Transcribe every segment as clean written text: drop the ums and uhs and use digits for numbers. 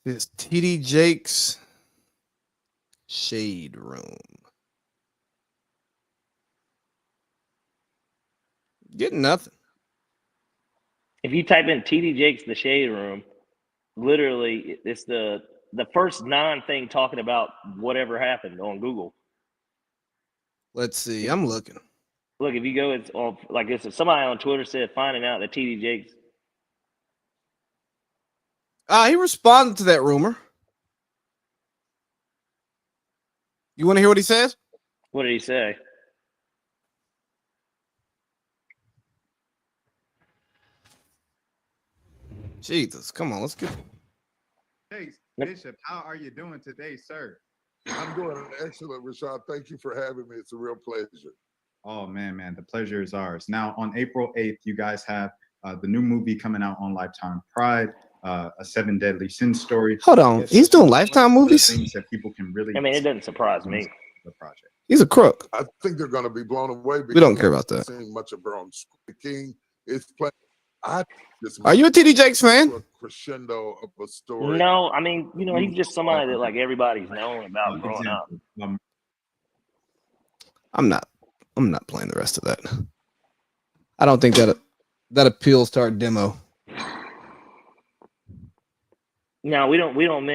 This TD Jakes Shade Room. Getting nothing. If you type in TD Jakes the Shade Room, literally it's the first non-thing talking about whatever happened on Google. Let's see. I'm looking. Look, if you go, it's on like this. If somebody on Twitter said finding out that TD Jakes. He responded to that rumor. You want to hear what he says? What did he say? Jesus, come on, let's get. Hey, Bishop, how are you doing today, sir? I'm doing excellent, Rashad. Thank you for having me. It's a real pleasure. Oh, man, the pleasure is ours. Now, on April 8th, you guys have the new movie coming out on Lifetime Pride, a 7 Deadly Sins story. Hold on, he's doing Lifetime movies? Things that people can really. I mean, it doesn't surprise me. The project. He's a crook. I think they're going to be blown away. We don't care about that. Seeing much of her on The King is playing. Are you a TD Jakes fan? A crescendo of a story. No, I mean, he's just somebody that like everybody's known about growing up. I'm not playing the rest of that. I don't think that appeals to our demo. No, we don't.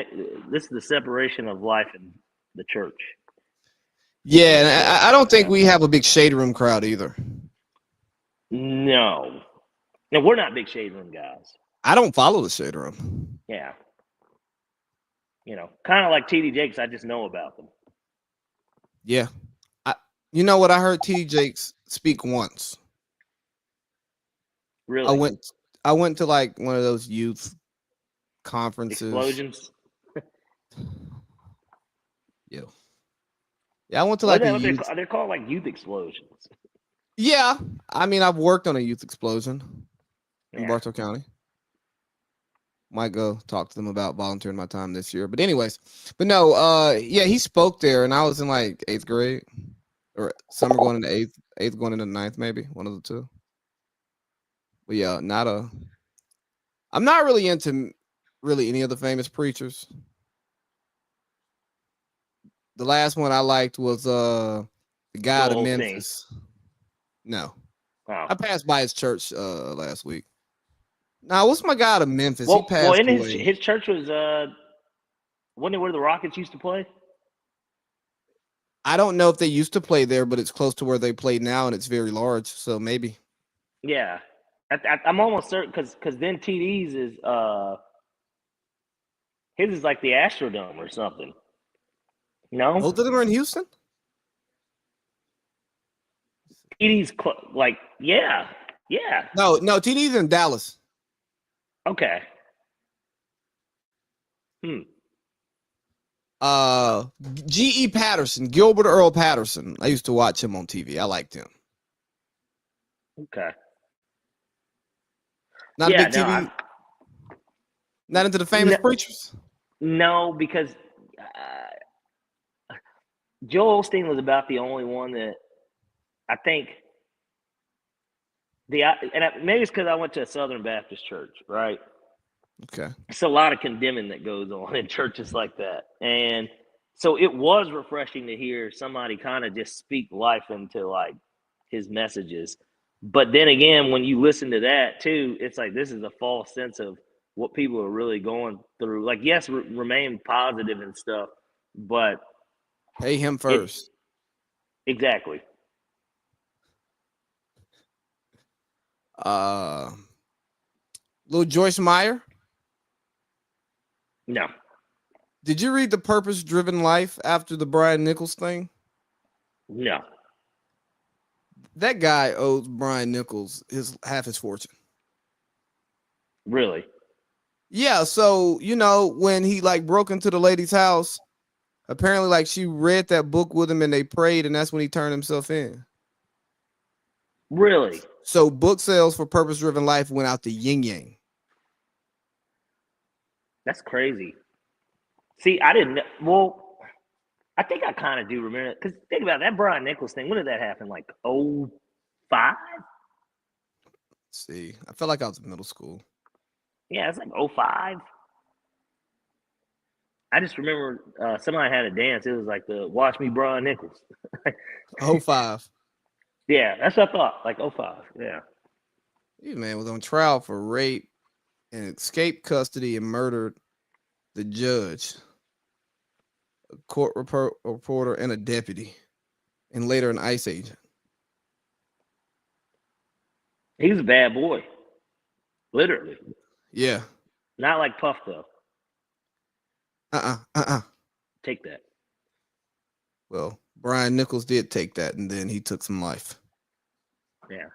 This is the separation of life and the church. Yeah, and I don't think we have a big Shade Room crowd either. No, we're not big Shade Room guys. I don't follow the Shade Room. Yeah, kind of like TD Jakes. I just know about them. Yeah, you know what? I heard TD Jakes speak once. Really? I went to like one of those youth conferences. Explosions. Yeah, I went to like they're called like youth explosions. Yeah, I mean, I've worked on a youth explosion in Bartow County. Might go talk to them about volunteering my time this year. But anyways, no, he spoke there, and I was in like 8th grade, or summer going into 8th going into 9th, maybe one of the two. But yeah, I'm not really into any of the famous preachers. The last one I liked was the guy out of Memphis. No. Wow. I passed by his church last week. Now, what's my guy out of Memphis? He passed away. His church was wasn't it where the Rockets used to play? I don't know if they used to play there, but it's close to where they play now, and it's very large, so maybe. Yeah. I'm almost certain because then TD's is his is like the Astrodome or something. No, both of them are in Houston. TD's yeah. No, TD's in Dallas. Okay. G.E. Patterson, Gilbert Earl Patterson. I used to watch him on TV. I liked him. Okay. Not a big TV. Not into the famous preachers. No, because Joel Osteen was about the only one that I think maybe it's because I went to a Southern Baptist church, right? Okay. It's a lot of condemning that goes on in churches like that. And so it was refreshing to hear somebody kind of just speak life into like his messages. But then again, when you listen to that too, it's like this is a false sense of what people are really going through. Like, yes, remain positive and stuff, but pay him first. Exactly. Little Joyce Meyer? No. Did you read The Purpose Driven Life after the Brian Nichols thing? No. That guy owes Brian Nichols half his fortune. Really? Yeah, so when he like broke into the lady's house, apparently like she read that book with him and they prayed, and that's when he turned himself in. Really? So book sales for Purpose Driven Life went out to Yin Yang. That's crazy. See, I didn't. Well, I think I kind of do remember because think about that Brian Nichols thing. When did that happen? Like 05? See, I felt like I was in middle school. Yeah, it's like 05. I just remember somebody had a dance. It was like the Watch Me Brian Nichols. 05. Yeah, that's what I thought. Like 05. Yeah. This man was on trial for rape and escaped custody and murdered the judge, a court reporter, and a deputy, and later an ICE agent. He was a bad boy. Literally. Yeah. Not like Puff, though. Take that. Well, Brian Nichols did take that, and then he took some life. Yeah.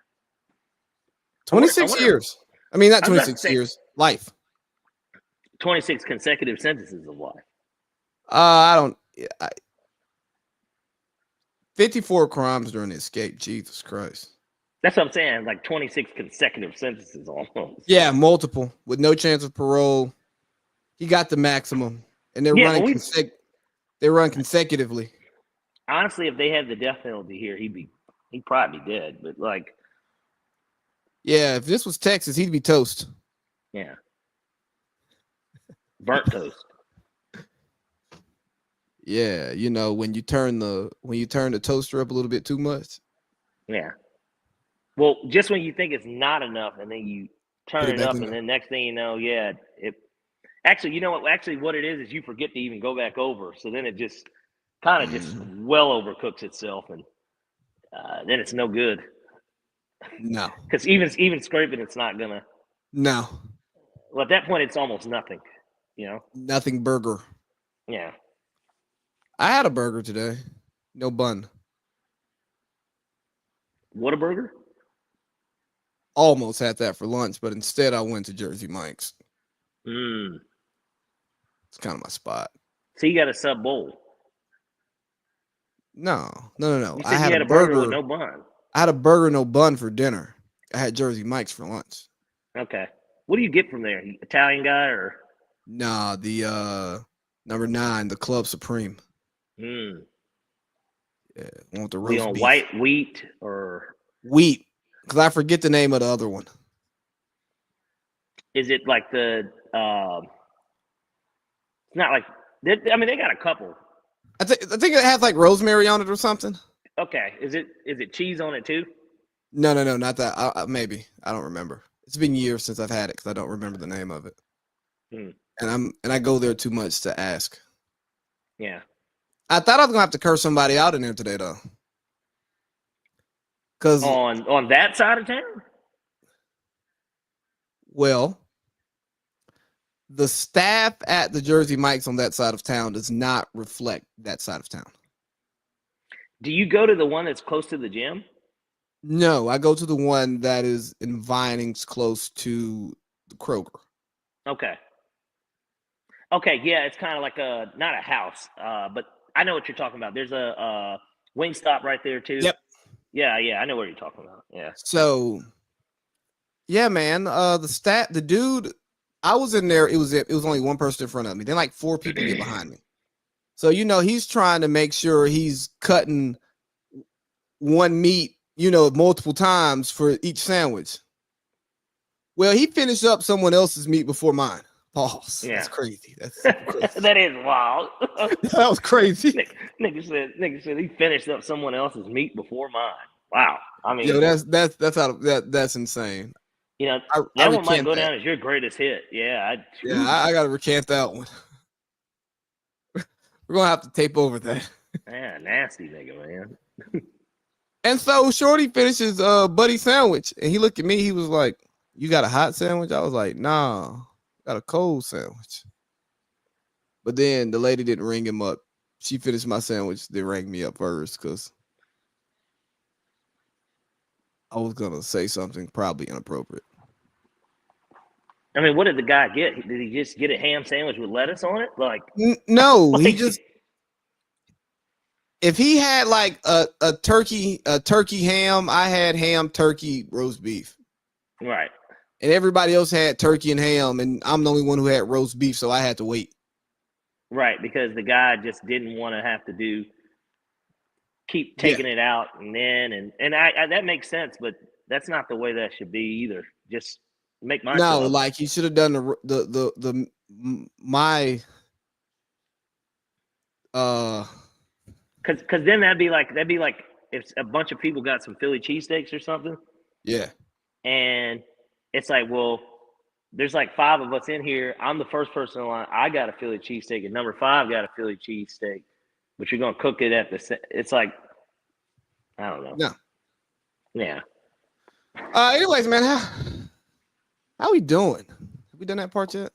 26 years. I mean, not 26 years. Life. 26 consecutive sentences of life. I don't. 54 crimes during the escape. Jesus Christ. That's what I'm saying. Like 26 consecutive sentences almost. Yeah, multiple with no chance of parole. He got the maximum, and they're running. They run consecutively. Honestly, if they had the death penalty here, he'd probably be dead. But like, yeah, if this was Texas, he'd be toast. Yeah, burnt toast. Yeah, you know when you turn the toaster up a little bit too much. Yeah. Well, just when you think it's not enough, and then you turn it up, and then next thing you know, yeah, actually, you know what? Actually, what it is you forget to even go back over. So then it just kind of just well overcooks itself, and then it's no good. No, because even scraping, it's not gonna. No. Well, at that point, it's almost nothing. You know, nothing burger. Yeah. I had a burger today, no bun. What a burger! Almost had that for lunch, but instead I went to Jersey Mike's. It's kind of my spot. So you got a sub bowl? No. You said you had a burger with no bun. I had a burger, no bun for dinner. I had Jersey Mike's for lunch. Okay. What do you get from there? Italian guy or? Nah, the number 9, the Club Supreme. Yeah, want the roast beef. White wheat or wheat? Because I forget the name of the other one. Is it like the? It's not like. They got a couple. I think it has like rosemary on it or something. Okay, is it cheese on it too? No, not that. Maybe I don't remember. It's been years since I've had it because I don't remember the name of it. And I go there too much to ask. Yeah. I thought I was gonna have to curse somebody out in there today though. Because on that side of town. Well, the staff at the Jersey Mike's on that side of town does not reflect that side of town. Do you go to the one that's close to the gym? No, I go to the one that is in Vinings close to the Kroger. Okay, yeah, it's kind of like not a house, but I know what you're talking about. There's a Wingstop right there too. Yep. Yeah, I know what you're talking about. Yeah. So, yeah, man, the dude, I was in there. It was only one person in front of me. Then like 4 people get behind me. So he's trying to make sure he's cutting one meat, multiple times for each sandwich. Well, he finished up someone else's meat before mine. Pause. Yeah. That's crazy. That's crazy. That is wild. That was crazy. Nigga said he finished up someone else's meat before mine. Wow. I mean, that's insane. That one might go down as your greatest hit. Yeah. I got to recant that one. We're gonna have to tape over that. Yeah, nasty nigga, man. And so Shorty finishes Buddy sandwich, and he looked at me. He was like, "You got a hot sandwich?" I was like, "Nah, got a cold sandwich." But then the lady didn't ring him up. She finished my sandwich, then rang me up first because I was gonna say something probably inappropriate. I mean, what did the guy get? Did he just get a ham sandwich with lettuce on it? Like, no, he just. If he had like a turkey ham, I had ham, turkey, roast beef. Right. And everybody else had turkey and ham, and I'm the only one who had roast beef, so I had to wait. Right, because the guy just didn't want to have to keep taking it out and I that makes sense, but that's not the way that should be either. Just make my like he should have done my Because then that'd be like if a bunch of people got some Philly cheesesteaks or something, Yeah. and it's like, well, there's like 5 of us in here. I'm the first person in line. I got a Philly cheesesteak, and number 5 got a Philly cheesesteak. But you're gonna cook it at the. It's like, I don't know. No. Yeah. Anyways, man, how we doing? Have we done that part yet?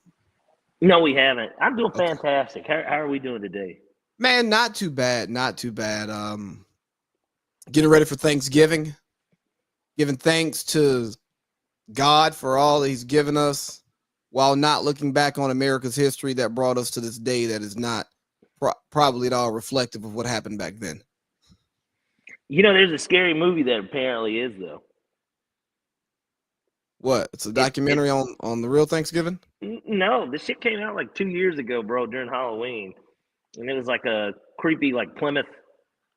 No, we haven't. I'm doing Okay. fantastic. How are we doing today? Man, not too bad. Not too bad. Getting ready for Thanksgiving. Giving thanks to God for all that He's given us, while not looking back on America's history that brought us to this day that is not probably at all reflective of what happened back then. You know, there's a scary movie that apparently is though. What? It's a documentary on the real Thanksgiving? No, this shit came out like 2 years ago, bro, during Halloween, and it was like a creepy, like Plymouth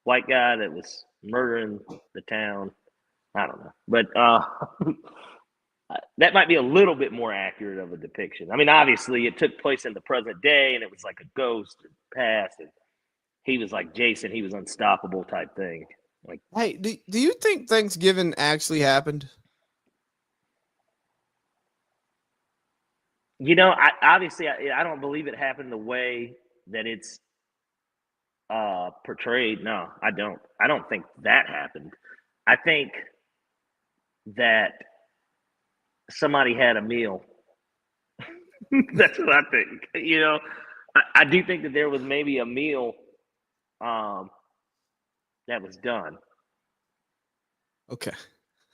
white guy that was murdering the town. I don't know, but that might be a little bit more accurate of a depiction. I mean, obviously, it took place in the present day, and it was like a ghost past, and he was like Jason. He was unstoppable type thing. Like, hey, do you think Thanksgiving actually happened? You know, I don't believe it happened the way that it's portrayed. No, I don't. I don't think that happened. I think that somebody had a meal. That's what I think. You know, I do think that there was maybe a meal that was done. Okay.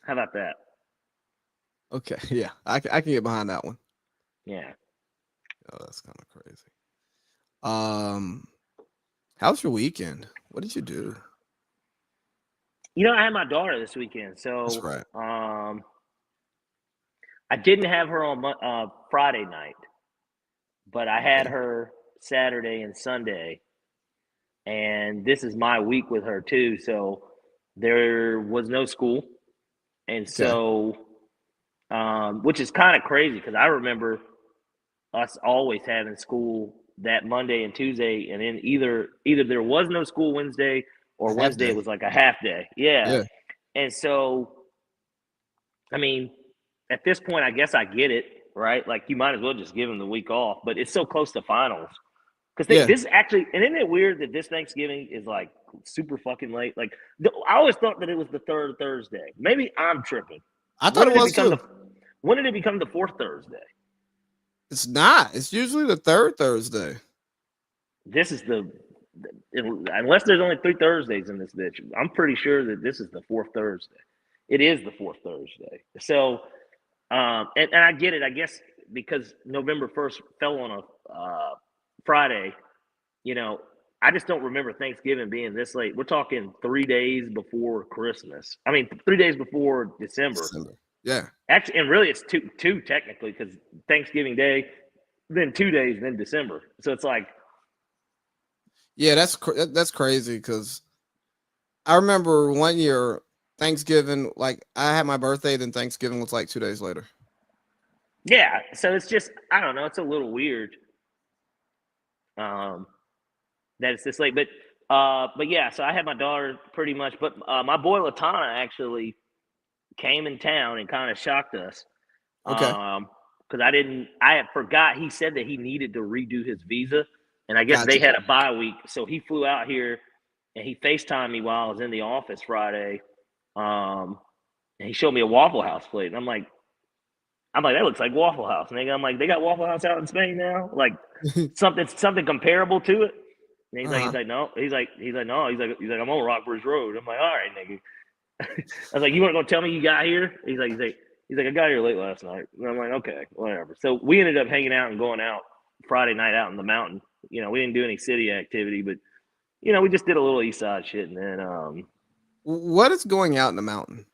How about that? Okay. Yeah, I can get behind that one. Yeah. Oh, that's kind of crazy. How's your weekend? What did you do? You know, I had my daughter this weekend, so That's right. I didn't have her on Friday night, but I had her Saturday and Sunday, and this is my week with her too. So there was no school, and so which is kind of crazy because I remember us always having school that Monday and Tuesday, and then either there was no school Wednesday or Wednesday it was like a half day. Yeah. And so, I mean, at this point, I guess I get it, right? Like you might as well just give them the week off, but it's so close to finals. Because this actually, and isn't it weird that this Thanksgiving is like super fucking late? Like I always thought that it was the third Thursday. Maybe I'm tripping. I thought it was too. When did it become the fourth Thursday? It's not. It's usually the third Thursday. This is unless there's only 3 Thursdays in this bitch. I'm pretty sure that this is the fourth Thursday. It is the fourth Thursday. So, and I get it. I guess because November 1st fell on a Friday, you know, I just don't remember Thanksgiving being this late. We're talking 3 days before Christmas. I mean, 3 days before December. Yeah. Actually, and really, it's two technically because Thanksgiving Day, then 2 days, then December. So it's like, yeah, that's crazy because I remember one year Thanksgiving, like I had my birthday, then Thanksgiving was like 2 days later. Yeah, so it's just I don't know. It's a little weird that it's this late, but yeah. So I had my daughter pretty much, but my boy Latana actually came in town and kind of shocked us. Okay. Because I had forgot he said that he needed to redo his visa, and I guess they had a bye week, so he flew out here and he FaceTimed me while I was in the office Friday. And he showed me a Waffle House plate, and I'm like, that looks like Waffle House, nigga. I'm like, they got Waffle House out in Spain now, like something comparable to it. And he's like, no. He's like, no. He's like, I'm on Rockbridge Road. I'm like, all right, nigga. I was like, you want to go tell me you got here? He's like, I got here late last night. And I'm like, okay, whatever. So we ended up hanging out and going out Friday night out in the mountain. You know, we didn't do any city activity, but you know, we just did a little east side shit. And then, what is going out in the mountain?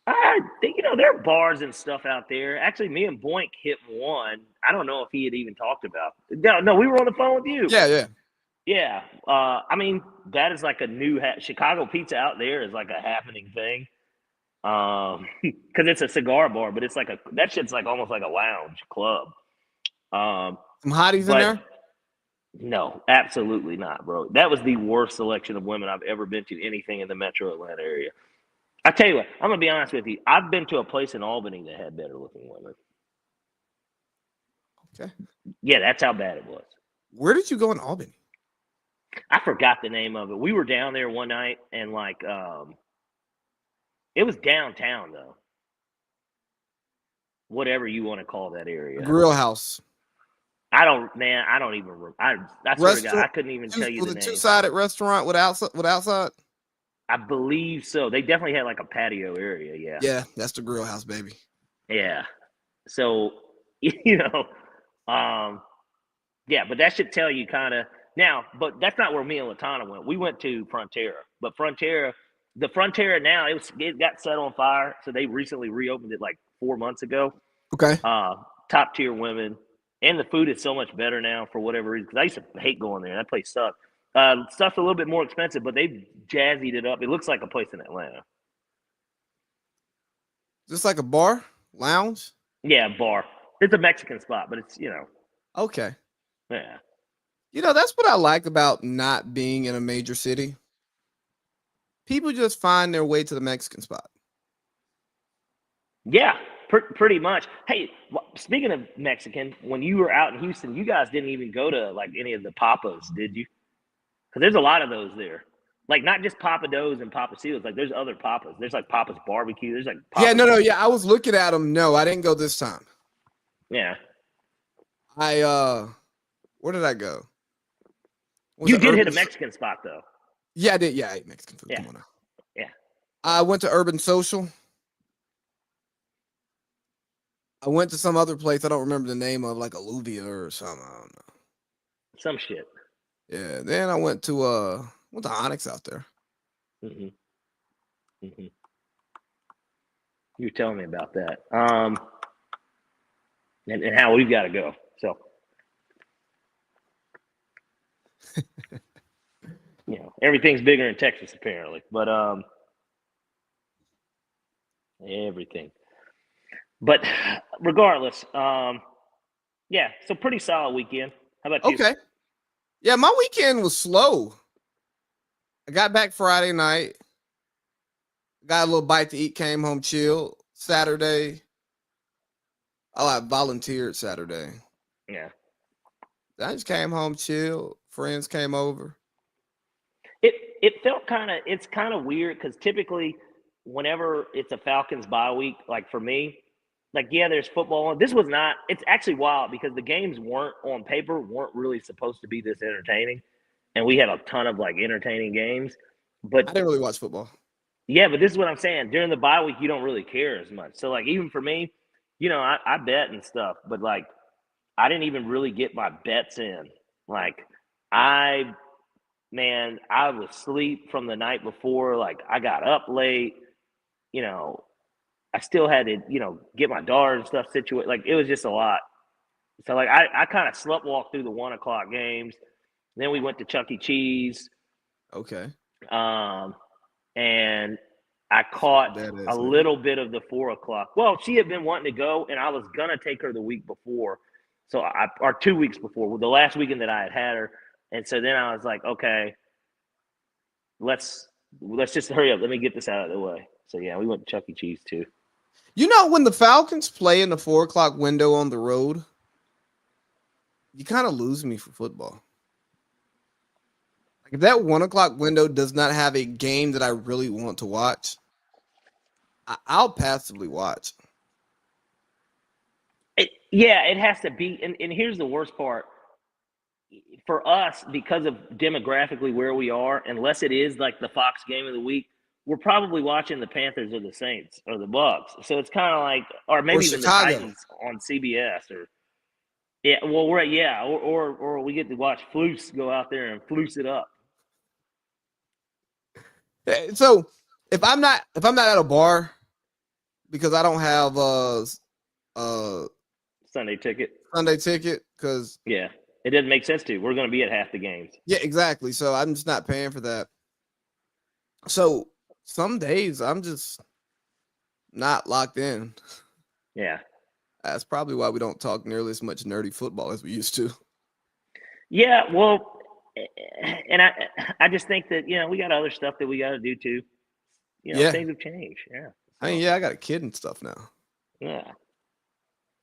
I think, you know, there are bars and stuff out there. Actually, me and Boink hit one. I don't know if he had even talked about it. No, we were on the phone with you. Yeah. I mean, that is like a new Chicago pizza out there is like a happening thing. Because it's a cigar bar, but it's like that shit's like almost like a lounge club. Some hotties in there? No, absolutely not, bro. That was the worst selection of women I've ever been to anything in the metro Atlanta area. I tell you what, I'm gonna be honest with you. I've been to a place in Albany that had better looking women. Okay. Yeah, that's how bad it was. Where did you go in Albany? I forgot the name of it. We were down there one night and like it was downtown though. Whatever you want to call that area. Grill House. I don't even. I swear to God, I couldn't even tell you was the it name. two-sided restaurant with outside? I believe so. They definitely had like a patio area. Yeah. Yeah, that's the Grill House, baby. Yeah. So yeah, but that should tell you kind of now. But that's not where me and Latana went. We went to Frontera, but the Frontera now it got set on fire, so they recently reopened it like 4 months ago. Okay. Top tier women, and the food is so much better now for whatever reason. Because I used to hate going there. That place sucked. Stuff's a little bit more expensive, but they jazzied it up. It looks like a place in Atlanta. Just like a bar, lounge. Yeah, bar. It's a Mexican spot, but it's Okay. yeah. That's what I like about not being in a major city. People just find their way to the Mexican spot. Yeah, pretty much. Hey, speaking of Mexican, when you were out in Houston, you guys didn't even go to like any of the Papas, did you? Because there's a lot of those there. Like not just Papa Do's and Papa Seals. Like there's other Papas. There's like Papa's Barbecue. There's like Papa's. Yeah, no. Yeah, I was looking at them. No, I didn't go this time. Yeah. Where did I go? You did hit a Mexican spot though. Yeah, I did. Yeah, I ate Mexican food. Yeah. Come on now. Yeah. I went to Urban Social. I went to some other place I don't remember the name of, like Alluvia or something. I don't know. Some shit. Yeah. Then I went to Onyx out there. Mm-hmm. Mm-hmm. You were telling me about that. And how we've got to go. So everything's bigger in Texas apparently. But everything. But regardless, yeah, so pretty solid weekend. How about you? Okay. Yeah, my weekend was slow. I got back Friday night. Got a little bite to eat, came home, chilled. Saturday. I volunteered Saturday. Yeah. I just came home, chilled. Friends came over. It felt it's kind of weird because typically whenever it's a Falcons bye week, like for me, like, yeah, there's football. This was not. It's actually wild because the games weren't really supposed to be this entertaining. And we had a ton of like entertaining games. But I didn't really watch football. Yeah, but this is what I'm saying. During the bye week, you don't really care as much. So like even for me, I bet and stuff, but like I didn't even really get my bets in. Like I was asleep from the night before. Like I got up late, I still had to, get my daughter and stuff situated. Like it was just a lot. So like I kind of sleptwalked through the 1 o'clock games. Then we went to Chuck E. Cheese. Okay. And I caught a little bit of the 4 o'clock. Well, she had been wanting to go, and I was gonna take her the week before, or 2 weeks before, the last weekend that I had her. And so then I was like, okay, let's just hurry up. Let me get this out of the way. So yeah, we went to Chuck E. Cheese too. When the Falcons play in the 4 o'clock window on the road, you kind of lose me for football. If that 1 o'clock window does not have a game that I really want to watch, I'll passively watch. It has to be. And here's the worst part. For us, because of demographically where we are, unless it is like the Fox game of the week, we're probably watching the Panthers or the Saints or the Bucks. So it's kind of like, or maybe even Chicago. The Titans on CBS or we get to watch Flus go out there and flus it up. So if I'm not at a bar because I don't have Sunday ticket because it doesn't make sense to. We're going to be at half the games. Yeah, exactly. So I'm just not paying for that. So some days I'm just not locked in. Yeah. That's probably why we don't talk nearly as much nerdy football as we used to. Yeah, well, and I just think that we got other stuff that we got to do too. Yeah. Things have changed. Yeah. I mean, yeah, I got a kid and stuff now. Yeah.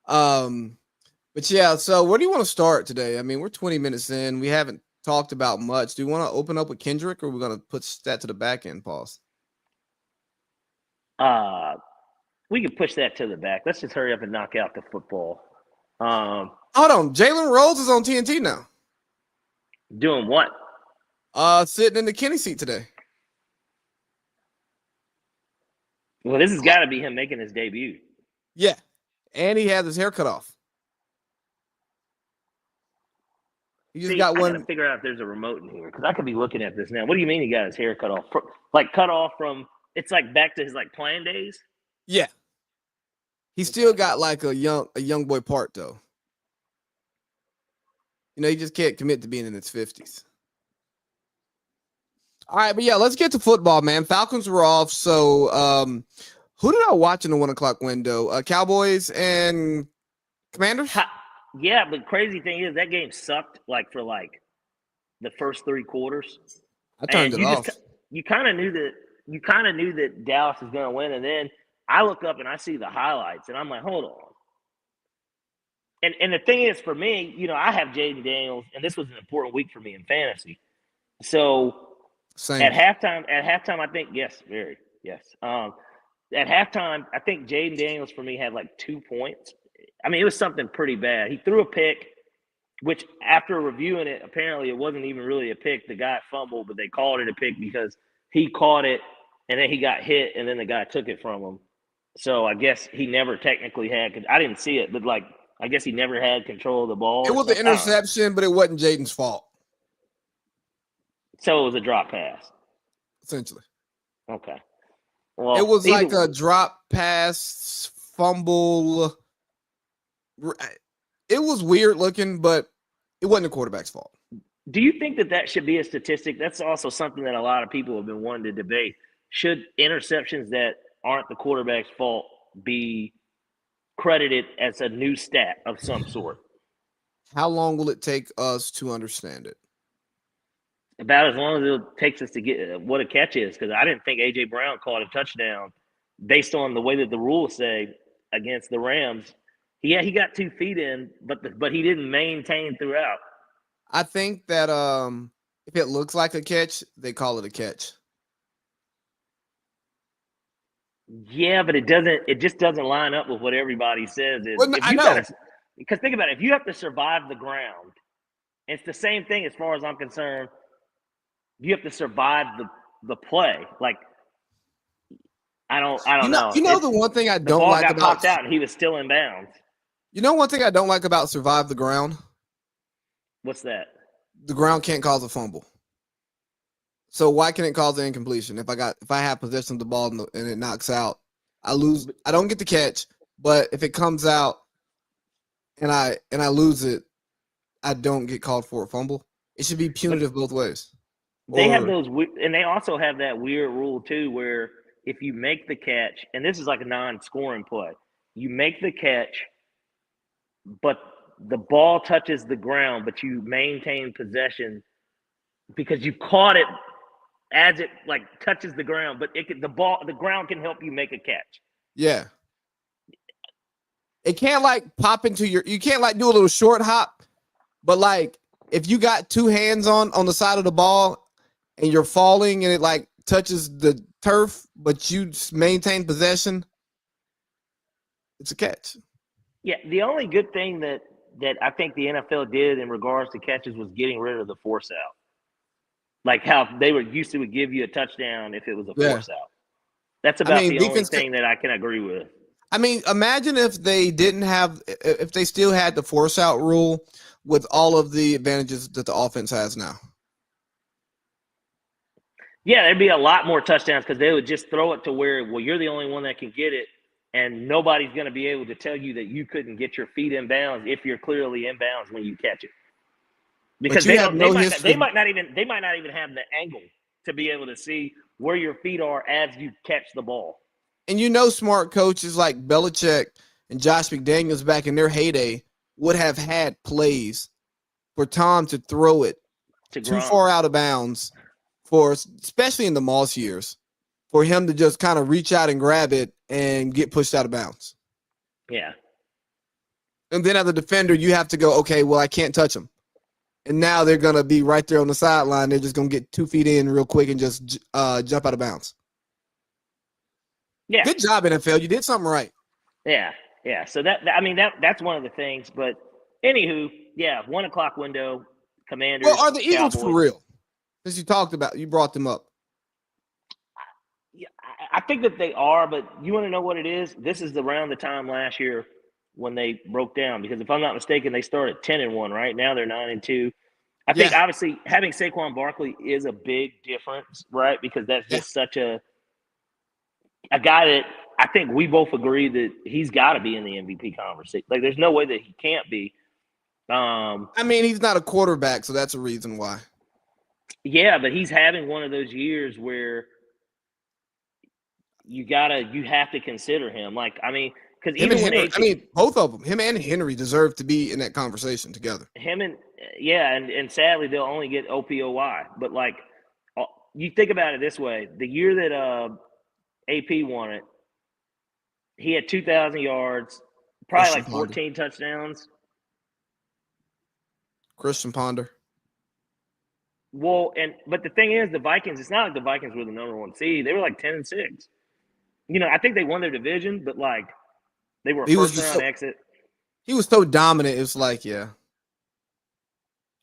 But yeah, so where do you want to start today? I mean, we're 20 minutes in. We haven't talked about much. Do you want to open up with Kendrick, or we're gonna put that to the back end? Pause. We can push that to the back. Let's just hurry up and knock out the football. Hold on, Jalen Rose is on TNT now. Doing what? Sitting in the Kenny seat today. Well, this has got to be him making his debut. Yeah, and he has his hair cut off. He just got one. I gotta figure out if there's a remote in here because I could be looking at this now. What do you mean he got his hair cut off? Like cut off from? It's like back to his like playing days. Yeah, he still got like a young boy part though. He just can't commit to being in his 50s. All right, but yeah, let's get to football, man. Falcons were off, so who did I watch in the 1 o'clock window? Cowboys and Commanders. Yeah, but crazy thing is that game sucked for the first 3 quarters. I turned it off. You kind of knew that Dallas is going to win, and then I look up and I see the highlights, and I'm like, hold on. And the thing is, for me, I have Jaden Daniels, and this was an important week for me in fantasy. So same. At halftime, I think yes. At halftime, I think Jaden Daniels for me had like 2 points. I mean, it was something pretty bad. He threw a pick, which after reviewing it, apparently it wasn't even really a pick. The guy fumbled, but they called it a pick because he caught it, and then he got hit, and then the guy took it from him. So I guess he never technically had – I didn't see it, but I guess he never had control of the ball. It was an interception, but it wasn't Jaden's fault. So it was a drop pass. Essentially. Okay. Well, it was like a drop pass, fumble. It was weird looking, but it wasn't the quarterback's fault. Do you think that should be a statistic? That's also something that a lot of people have been wanting to debate. Should interceptions that aren't the quarterback's fault be credited as a new stat of some sort? How long will it take us to understand it? About as long as it takes us to get what a catch is, because I didn't think A.J. Brown caught a touchdown based on the way that the rules say against the Rams. Yeah, he got 2 feet in, but he didn't maintain throughout. I think that if it looks like a catch, they call it a catch. Yeah, but it just doesn't line up with what everybody says. I know. Because think about it, if you have to survive the ground, it's the same thing as far as I'm concerned. You have to survive the play. I don't know. The one thing I don't like about popped out and he was still in bounds. One thing I don't like about survive the ground? What's that? The ground can't cause a fumble. So why can it cause an incompletion? If I have possession of the ball and it knocks out, I lose. I don't get the catch, but if it comes out and I lose it, I don't get called for a fumble. It should be punitive both ways. They have those, and they also have that weird rule too, where if you make the catch, and this is like a non-scoring play, you make the catch, but the ball touches the ground, but you maintain possession because you caught it as it touches the ground, but the ground can help you make a catch. Yeah. It can't pop into you can't do a little short hop, but if you got 2 hands on the side of the ball and you're falling and it touches the turf, but you maintain possession, it's a catch. Yeah, the only good thing that I think the NFL did in regards to catches was getting rid of the force out. Like how they would give you a touchdown if it was a force out. That's about the only thing that I can agree with. I mean, imagine if they still had the force out rule with all of the advantages that the offense has now. Yeah, there'd be a lot more touchdowns because they would just throw it to where, you're the only one that can get it, and nobody's going to be able to tell you that you couldn't get your feet in bounds if you're clearly in bounds when you catch it. Because they might not even have the angle to be able to see where your feet are as you catch the ball. And smart coaches like Belichick and Josh McDaniels back in their heyday would have had plays for Tom to throw it To too Gronk. far out of bounds especially in the Moss years, for him to just kind of reach out and grab it and get pushed out of bounds. Yeah. And then as a defender, you have to go, okay, well, I can't touch him. And now they're going to be right there on the sideline. They're just going to get 2 feet in real quick and just jump out of bounds. Yeah. Good job, NFL. You did something right. Yeah. Yeah. So that's one of the things. But anywho, yeah, 1 o'clock window, Commanders. Well, are the Eagles Cowboys. for real? Since you brought them up. Yeah, I think that they are, but you want to know what it is? This is around the time last year when they broke down, because if I'm not mistaken, they started 10-1, right? Now they're 9-2. I think obviously having Saquon Barkley is a big difference, right? Because that's just such a guy that I think we both agree that he's got to be in the MVP conversation. Like, there's no way that he can't be. I mean, he's not a quarterback, so that's a reason why. Yeah, but he's having one of those years where you have to consider him. Like, I mean, because even when Henry, both of them, him and Henry, deserve to be in that conversation together. And sadly they'll only get OPOY. But like, you think about it this way: the year that AP won it, he had 2,000 yards, probably like 14 touchdowns. Christian Ponder. Well, but the thing is, the Vikings. It's not like the Vikings were the number 1 seed. They were like 10-6. You know, I think they won their division, but like they were a first-round exit. He was so dominant. It was like, yeah.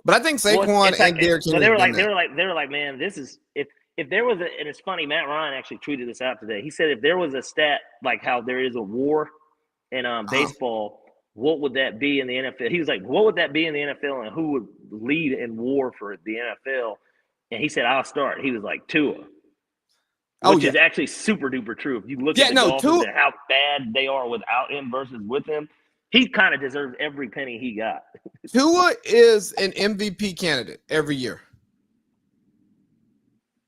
But I think Saquon and Derrick Henry. They were like, man, this is if there was and it's funny. Matt Ryan actually tweeted this out today. He said if there was a stat like how there is a war in baseball, what would that be in the NFL? He was like, what would that be in the NFL, and who would lead in war for the NFL? And he said, I'll start. He was like, Tua. Which is actually super duper true. If you look at the Dolphins and how bad they are without him versus with him, he kind of deserves every penny he got. Tua is an MVP candidate every year.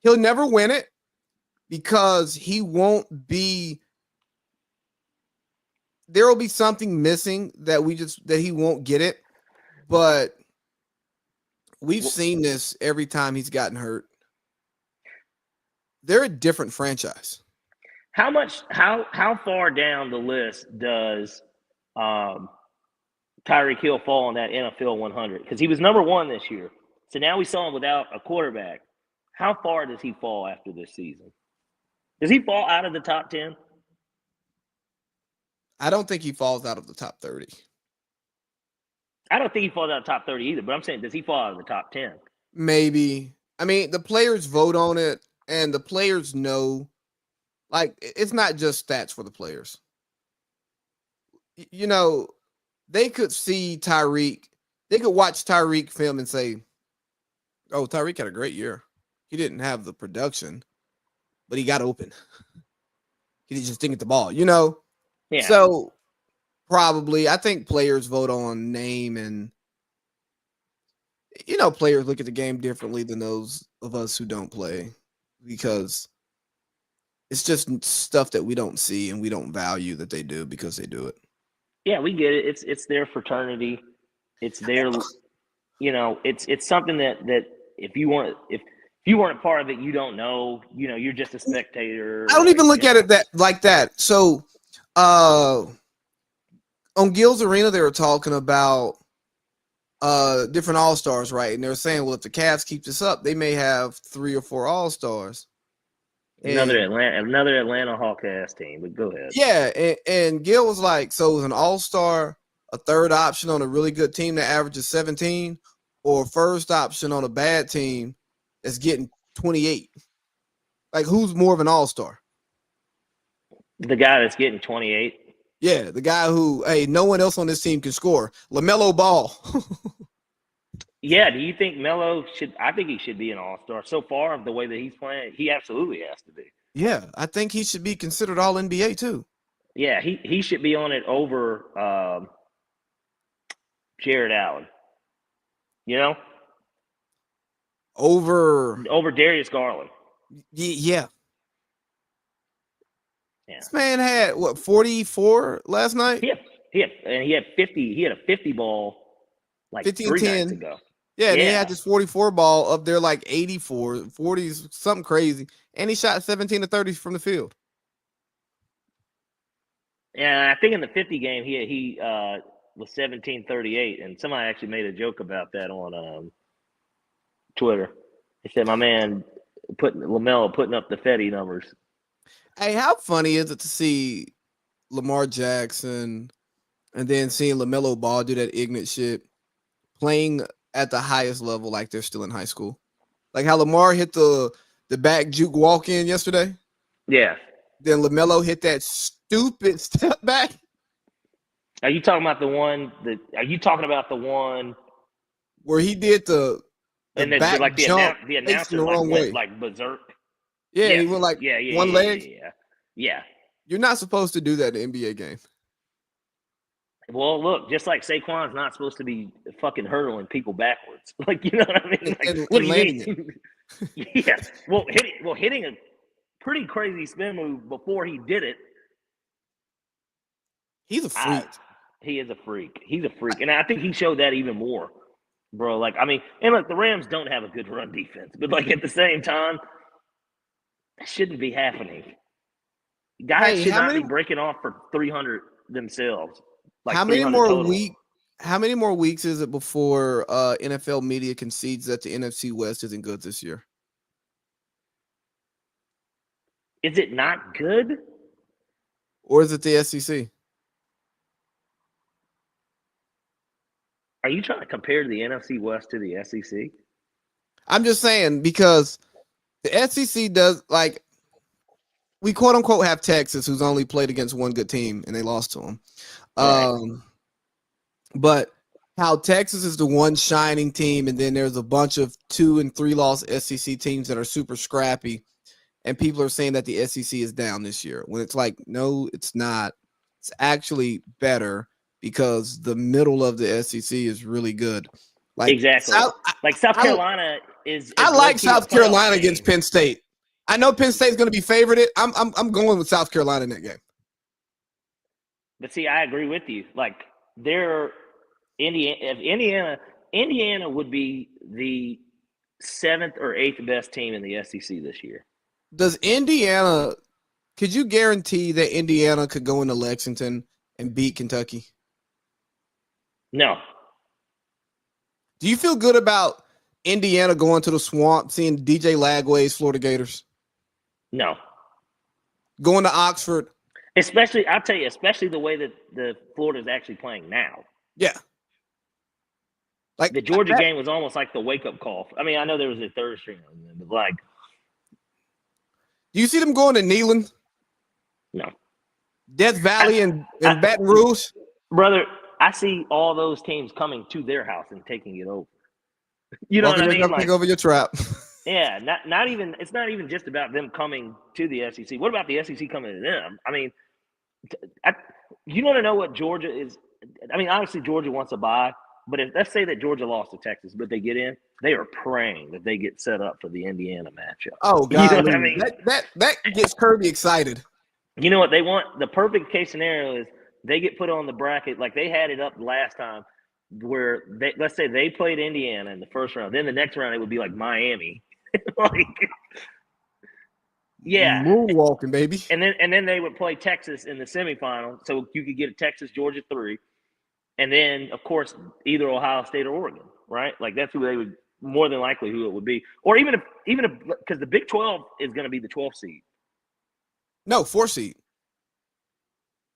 He'll never win it because he won't be. There will be something missing that he won't get it. But we've seen this every time he's gotten hurt. They're a different franchise. How far down the list does Tyreek Hill fall on that NFL 100? Because he was number 1 this year. So now we saw him without a quarterback. How far does he fall after this season? Does he fall out of the top 10? I don't think he falls out of the top 30. I don't think he falls out of the top 30 either, but I'm saying, does he fall out of the top 10? Maybe. I mean, the players vote on it, and the players know. Like, it's not just stats for the players. You know, they could see Tyreek. They could watch Tyreek film and say, oh, Tyreek had a great year. He didn't have the production, but he got open. He just didn't get the ball, you know? Yeah. So probably, I think players vote on name, and, you know, players look at the game differently than those of us who don't play, because it's just stuff that we don't see and we don't value that they do because they do it. Yeah, we get it. It's their fraternity. It's their, you know, it's something that if you weren't a part of it, you don't know. You know, you're just a spectator. I don't even look at it like that. So, on Gil's Arena, they were talking about different All-Stars, right? And they were saying, well, if the Cavs keep this up, they may have 3 or 4 All-Stars. Another Atlanta Hawkeyes team, but go ahead. Yeah, and Gil was like, so is an all-star a third option on a really good team that averages 17, or first option on a bad team that's getting 28? Like, who's more of an all-star? The guy that's getting 28. Yeah, the guy who, hey, no one else on this team can score. LaMelo Ball. Yeah, do you think Melo should – I think he should be an all-star. So far, the way that he's playing, he absolutely has to be. Yeah, I think he should be considered All-NBA too. Yeah, he should be on it over Jared Allen. You know? Over Darius Garland. Yeah. This man had, 44 last night? He had 50. He had a 50 ball like 50 3 and 10. nights ago. Yeah, and he Yeah. had this 44 ball up there like 84, 40s, something crazy. And he shot 17 to 30 from the field. And I think in the 50 game, he was 17-38, and somebody actually made a joke about that on Twitter. They said, my man LaMelo putting up the Fetty numbers. Hey, how funny is it to see Lamar Jackson and then seeing LaMelo Ball do that ignorant shit, playing at the highest level like they're still in high school? Like how Lamar hit the back juke walk in yesterday. Yeah. Then LaMelo hit that stupid step back. Are you talking about the one where he did the and back like jump the facing announcer the like wrong went way? like berserk? Yeah, Yes. he went like yeah, one leg. Yeah. You're not supposed to do that in an NBA game. Well, look, just like Saquon's not supposed to be fucking hurdling people backwards. Like, you know what I mean? Like, what do you landing mean? Yeah. Well, hitting a pretty crazy spin move before he did it. He's a freak. He is a freak. He's a freak. And I think he showed that even more, bro. Like, I mean, and look, the Rams don't have a good run defense, but like at the same time, that shouldn't be happening. Guys should not be breaking off for 300 themselves. Like how many 300 more total. How many more weeks is it before NFL media concedes that the NFC West isn't good this year? Is it not good? Or is it the SEC? Are you trying to compare the NFC West to the SEC? I'm just saying because the SEC does, like, we quote unquote have Texas, who's only played against one good team and they lost to them. Right. But how Texas is the one shining team, and then there's a bunch of 2 and 3 loss SEC teams that are super scrappy, and people are saying that the SEC is down this year. When it's like, no, it's not. It's actually better because the middle of the SEC is really good. Like exactly. South Carolina is. I like South Carolina against Penn State. I know Penn State's going to be favored. I'm going with South Carolina in that game. But see, I agree with you. Like Indiana would be the 7th or 8th best team in the SEC this year. Does Indiana? Could you guarantee that Indiana could go into Lexington and beat Kentucky? No. Do you feel good about Indiana going to the Swamp, seeing DJ Lagway's Florida Gators? No. Going to Oxford? Especially, I'll tell you, especially the way that the Florida is actually playing now. Yeah. Like the Georgia game was almost like the wake-up call. I mean, I know there was a third string, but like. Do you see them going to Neyland? No. Death Valley and Baton Rouge? Brother, I see all those teams coming to their house and taking it over. You know what I mean? Like, take over your trap. Yeah, not even. It's not even just about them coming to the SEC. What about the SEC coming to them? I mean, you want to know what Georgia is? I mean, obviously Georgia wants a bye, but if let's say that Georgia lost to Texas, but they get in, they are praying that they get set up for the Indiana matchup. Oh God, you know what I mean? That gets Kirby excited. You know what they want? The perfect case scenario is they get put on the bracket like they had it up last time, where let's say they played Indiana in the first round, then the next round it would be like Miami. Like, yeah, moonwalking, baby. And then they would play Texas in the semifinal, so you could get a Texas Georgia 3, and then of course either Ohio State or Oregon, right? Like that's who they would more than likely who it would be, or even if because the Big 12 is going to be the 12th seed. No, 4 seed.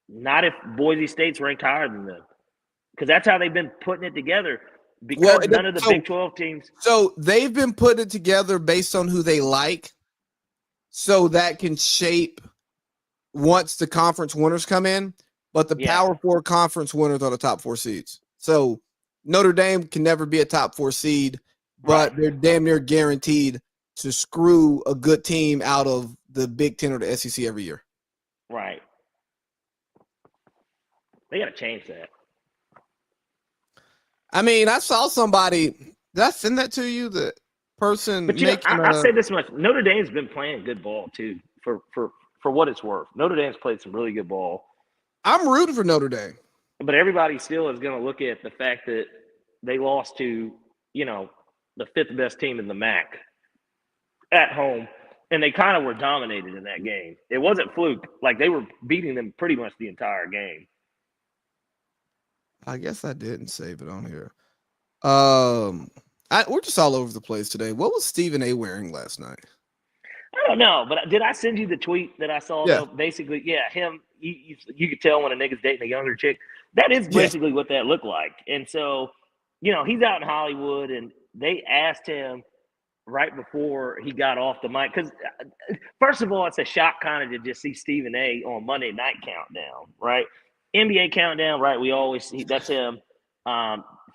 Not if Boise State's ranked higher than them, because that's how they've been putting it together. Because none of the Big 12 teams. So they've been putting it together based on who they like, so that can shape once the conference winners come in. But the Power 4 conference winners are the top 4 seeds. So Notre Dame can never be a top 4 seed, but they're damn near guaranteed to screw a good team out of the Big 10 or the SEC every year. Right. They got to change that. I mean, I saw somebody. Did I send that to you? The person. But I say this much: Notre Dame's been playing good ball too. For what it's worth, Notre Dame's played some really good ball. I'm rooting for Notre Dame, but everybody still is going to look at the fact that they lost to the fifth best team in the MAC at home, and they kind of were dominated in that game. It wasn't fluke. Like, they were beating them pretty much the entire game. I guess I didn't save it on here. We're just all over the place today. What was Stephen A wearing last night? I don't know, but did I send you the tweet that I saw? Yeah. Though? Basically, yeah, him. You could tell when a nigga's dating a younger chick. That is basically what that looked like. And so, you know, he's out in Hollywood, and they asked him right before he got off the mic, because first of all, it's a shock kind of to just see Stephen A on Monday Night Countdown, right? NBA Countdown, right? We always see that's him.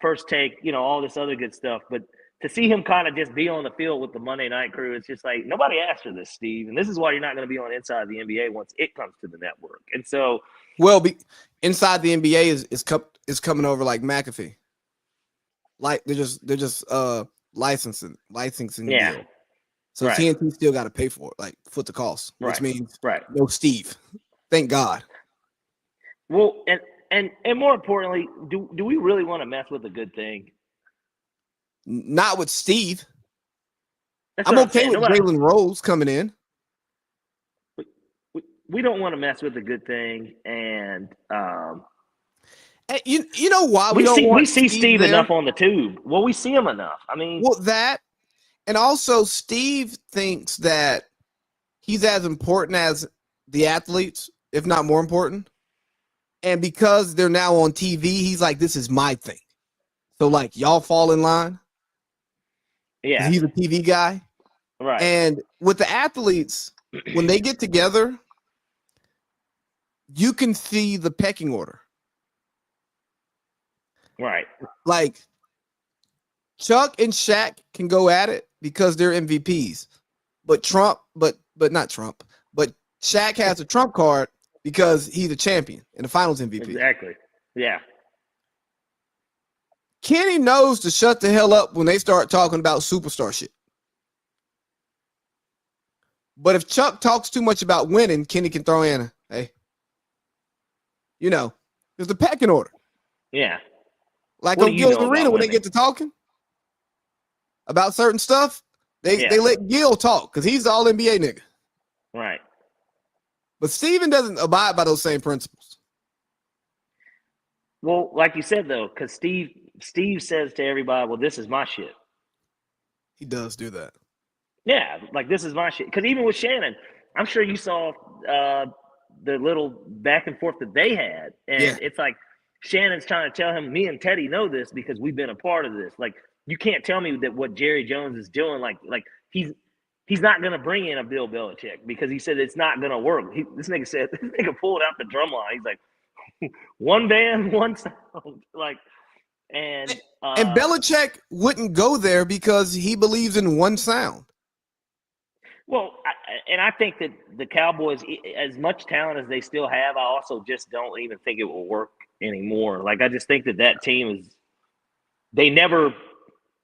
First Take, you know, all this other good stuff, but to see him kind of just be on the field with the Monday Night Crew, it's just like, nobody asked for this, Steve. And this is why you're not going to be on Inside the NBA once it comes to the network. And so, well, Inside the NBA is coming over like McAfee. Like they're just licensing yeah. deal. So Right. TNT still got to pay for it, like foot the cost, which means no Steve. Thank God. Well, and more importantly, do we really want to mess with a good thing? Not with Steve. That's I'm what okay saying. with Jalen Rose coming in. We don't want to mess with a good thing, and you know why we don't want we see Steve there? enough on the tube. Well, we see him enough. I mean, well, that, and also Steve thinks that he's as important as the athletes, if not more important. And because they're now on TV, he's like, this is my thing. So, like, y'all fall in line. Yeah. He's a TV guy. Right. And with the athletes, when they get together, you can see the pecking order. Right. Like, Chuck and Shaq can go at it because they're MVPs. But Shaq has a trump card because he's a champion and the finals MVP. Exactly. Yeah. Kenny knows to shut the hell up when they start talking about superstar shit. But if Chuck talks too much about winning, Kenny can throw in hey, you know, there's a pecking order. Yeah. Like on Gil's Arena, when they get to talking about certain stuff, they let Gil talk because he's the all NBA nigga. Right. But Steven doesn't abide by those same principles. Well, like you said, though, because Steve says to everybody, well, this is my shit. He does do that. Yeah, like, this is my shit. Because even with Shannon, I'm sure you saw the little back and forth that they had. And it's like Shannon's trying to tell him, me and Teddy know this because we've been a part of this. Like, you can't tell me that what Jerry Jones is doing, like he's not going to bring in a Bill Belichick because he said it's not going to work. This nigga pulled out the drum line. He's like, one band, one sound. Like, and Belichick wouldn't go there because he believes in one sound. Well, I think that the Cowboys, as much talent as they still have, I also just don't even think it will work anymore. Like, I just think that team they never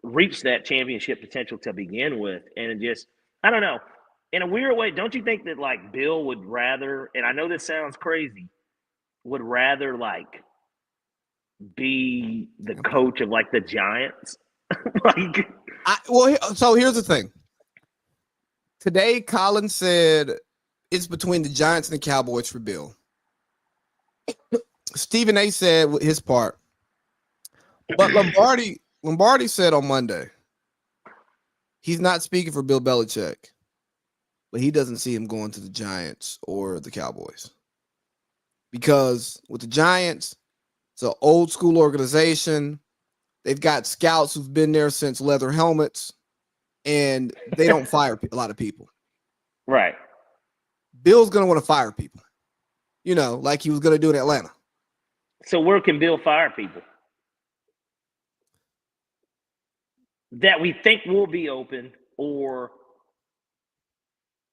reached that championship potential to begin with. And it just, I don't know. In a weird way, don't you think that, like, Bill would rather, and I know this sounds crazy, would rather, like, be the coach of, like, the Giants? So here's the thing. Today, Colin said it's between the Giants and the Cowboys for Bill. Stephen A said his part. But Lombardi said on Monday he's not speaking for Bill Belichick, but he doesn't see him going to the Giants or the Cowboys. Because with the Giants, it's an old school organization. They've got scouts who've been there since leather helmets. And they don't fire a lot of people. Right. Bill's going to want to fire people, you know, like he was going to do in Atlanta. So where can Bill fire people? That we think will be open or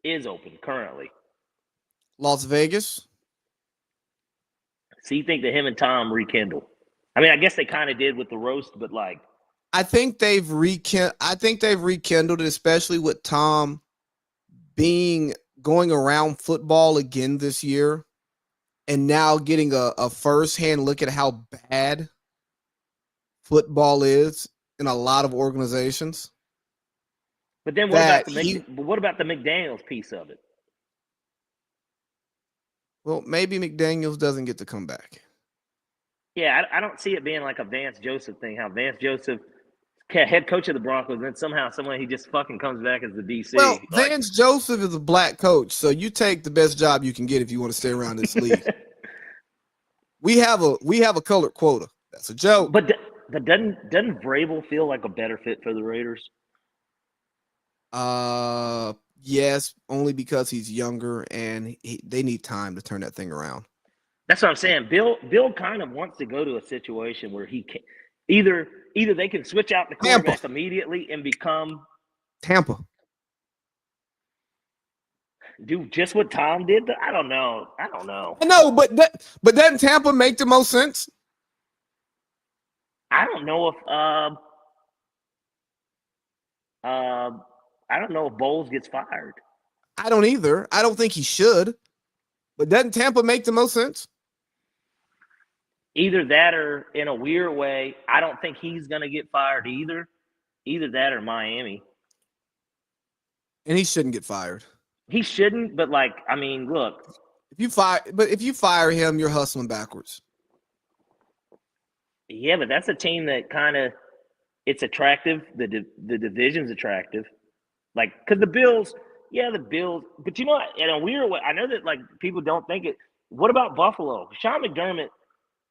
is open currently? Las Vegas. So you think that him and Tom rekindle? I mean, I guess they kind of did with the roast, but like, I think they've rekindled it, especially with Tom going around football again this year and now getting a first-hand look at how bad football is in a lot of organizations. But then what about the McDaniels piece of it? Well, maybe McDaniels doesn't get to come back. Yeah, I don't see it being like a Vance Joseph thing. How Vance Joseph, head coach of the Broncos, and then somehow, he just fucking comes back as the DC. Well, Vance Joseph is a black coach, so you take the best job you can get if you want to stay around this league. we have a colored quota. That's a joke. But doesn't Vrabel feel like a better fit for the Raiders? Yes, only because he's younger and they need time to turn that thing around. That's what I'm saying. Bill kind of wants to go to a situation where he can either they can switch out the quarterback immediately and become Tampa. Do just what Tom did. I don't know. No, but doesn't Tampa make the most sense? I don't know if Bowles gets fired. I don't either. I don't think he should. But doesn't Tampa make the most sense? Either that or in a weird way, I don't think he's going to get fired either. Either that or Miami. And he shouldn't get fired. He shouldn't, but look. If you fire him, you're hustling backwards. Yeah, but that's a team that kind of it's attractive. The division's attractive. Because the Bills, but you know what? In a weird way, I know that people don't think it. What about Buffalo? Sean McDermott,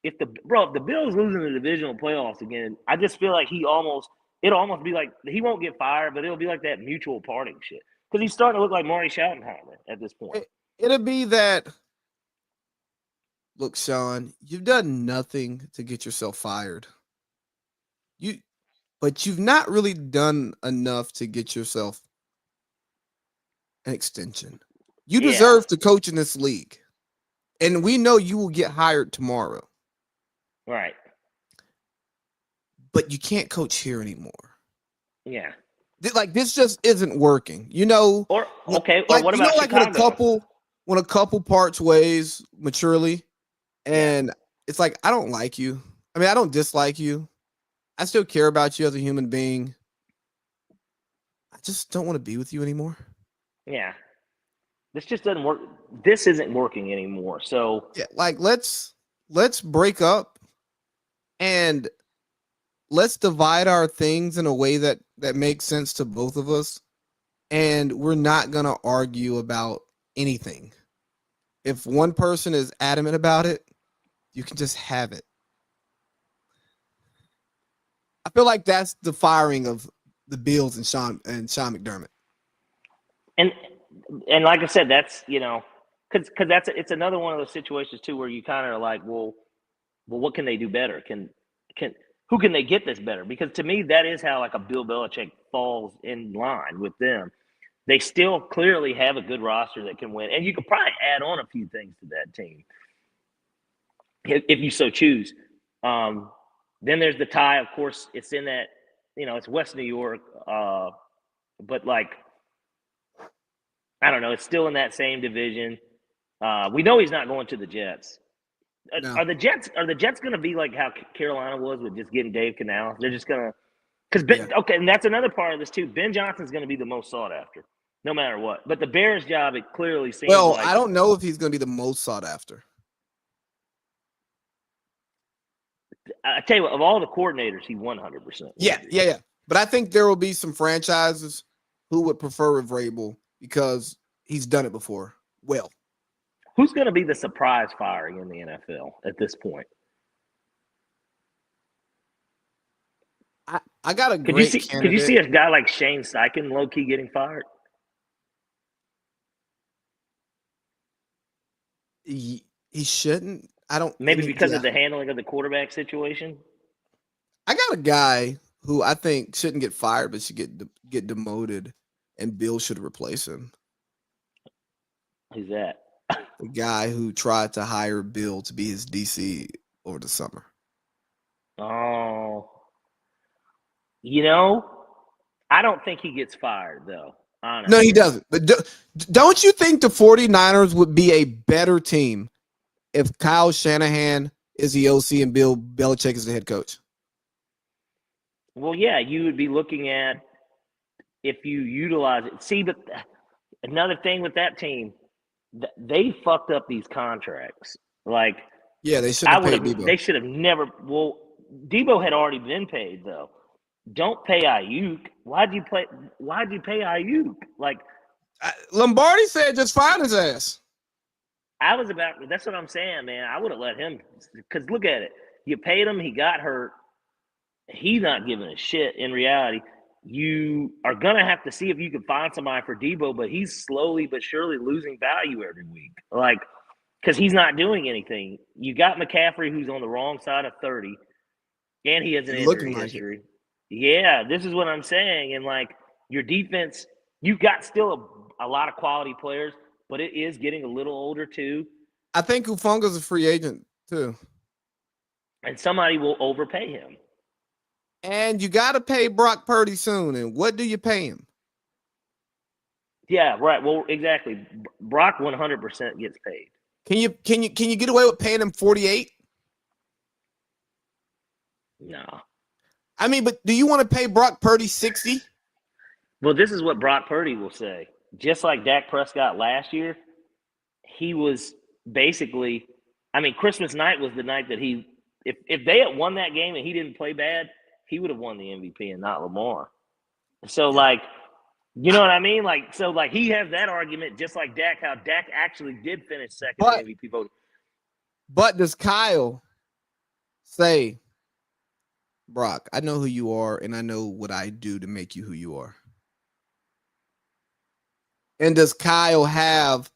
if the Bills losing the divisional playoffs again, I just feel like it'll almost be like he won't get fired, but it'll be like that mutual parting shit. Because he's starting to look like Marty Schottenheimer at this point. It'll be that. Look, Sean, you've done nothing to get yourself fired. But you've not really done enough to get yourself an extension. You deserve to coach in this league. And we know you will get hired tomorrow. Right. But you can't coach here anymore. Yeah. This just isn't working. Or what about Chicago? When a couple parts ways maturely, and it's like, I don't like you. I mean, I don't dislike you. I still care about you as a human being. I just don't want to be with you anymore. Yeah. This just doesn't work. This isn't working anymore. So let's break up and let's divide our things in a way that makes sense to both of us. And we're not going to argue about anything. If one person is adamant about it, you can just have it. I feel like that's the firing of the Bills and Sean McDermott. And like I said, that's because it's another one of those situations too where you kind of are like, well, what can they do better? Who can they get this better? Because to me, that is how a Bill Belichick falls in line with them. They still clearly have a good roster that can win, and you could probably add on a few things to that team if you so choose. Then there's the tie. Of course, it's in that it's West New York, but I don't know. It's still in that same division. We know he's not going to the Jets. No. Are the Jets going to be like how Carolina was with just getting Dave Canales? They're just going to okay, and that's another part of this too. Ben Johnson's going to be the most sought after, no matter what. But the Bears' job, it clearly seems. Well, I don't know if he's going to be the most sought after. I tell you what, of all the coordinators, he 100%. Yeah. But I think there will be some franchises who would prefer Vrabel because he's done it before. Well, who's going to be the surprise firing in the NFL at this point? I got a great candidate. Could you see a guy like Shane Steichen low-key getting fired? He shouldn't. Maybe because of the handling of the quarterback situation? I got a guy who I think shouldn't get fired, but should get demoted, and Bill should replace him. Who's that? The guy who tried to hire Bill to be his DC over the summer. Oh. I don't think he gets fired, though. Honestly. No, he doesn't. But don't you think the 49ers would be a better team if Kyle Shanahan is the OC and Bill Belichick is the head coach? Well, yeah, you would be looking at if you utilize it. See, but another thing with that team, they fucked up these contracts. Like, Yeah, they shouldn't have paid Debo. They should have never. Well, Debo had already been paid though. Don't pay Ayuk. Why'd you pay Ayuk? Like, Lombardi said just fine his ass. That's what I'm saying, man. I would have let him, because look at it. You paid him, he got hurt. He's not giving a shit in reality. You are going to have to see if you can find somebody for Debo, but he's slowly but surely losing value every week. Like, because he's not doing anything. You got McCaffrey, who's on the wrong side of 30, and he has an injury history. Yeah, this is what I'm saying. And, like, your defense, you've got still a lot of quality players, but it is getting a little older too. I think Ufunga's a free agent too. And somebody will overpay him. And you got to pay Brock Purdy soon. And what do you pay him? Yeah, right. Well, exactly. Brock 100% gets paid. Can you get away with paying him 48? No. I mean, but do you want to pay Brock Purdy 60? Well, this is what Brock Purdy will say. Just like Dak Prescott last year, he was basically, I mean, Christmas night was the night that if they had won that game and he didn't play bad, he would have won the MVP and not Lamar. So, like, you know what I mean? Like, so, like, he has that argument just like Dak, how Dak actually did finish second in the MVP vote. But does Kyle say, Brock, I know who you are, and I know what I do to make you who you are? And does Kyle have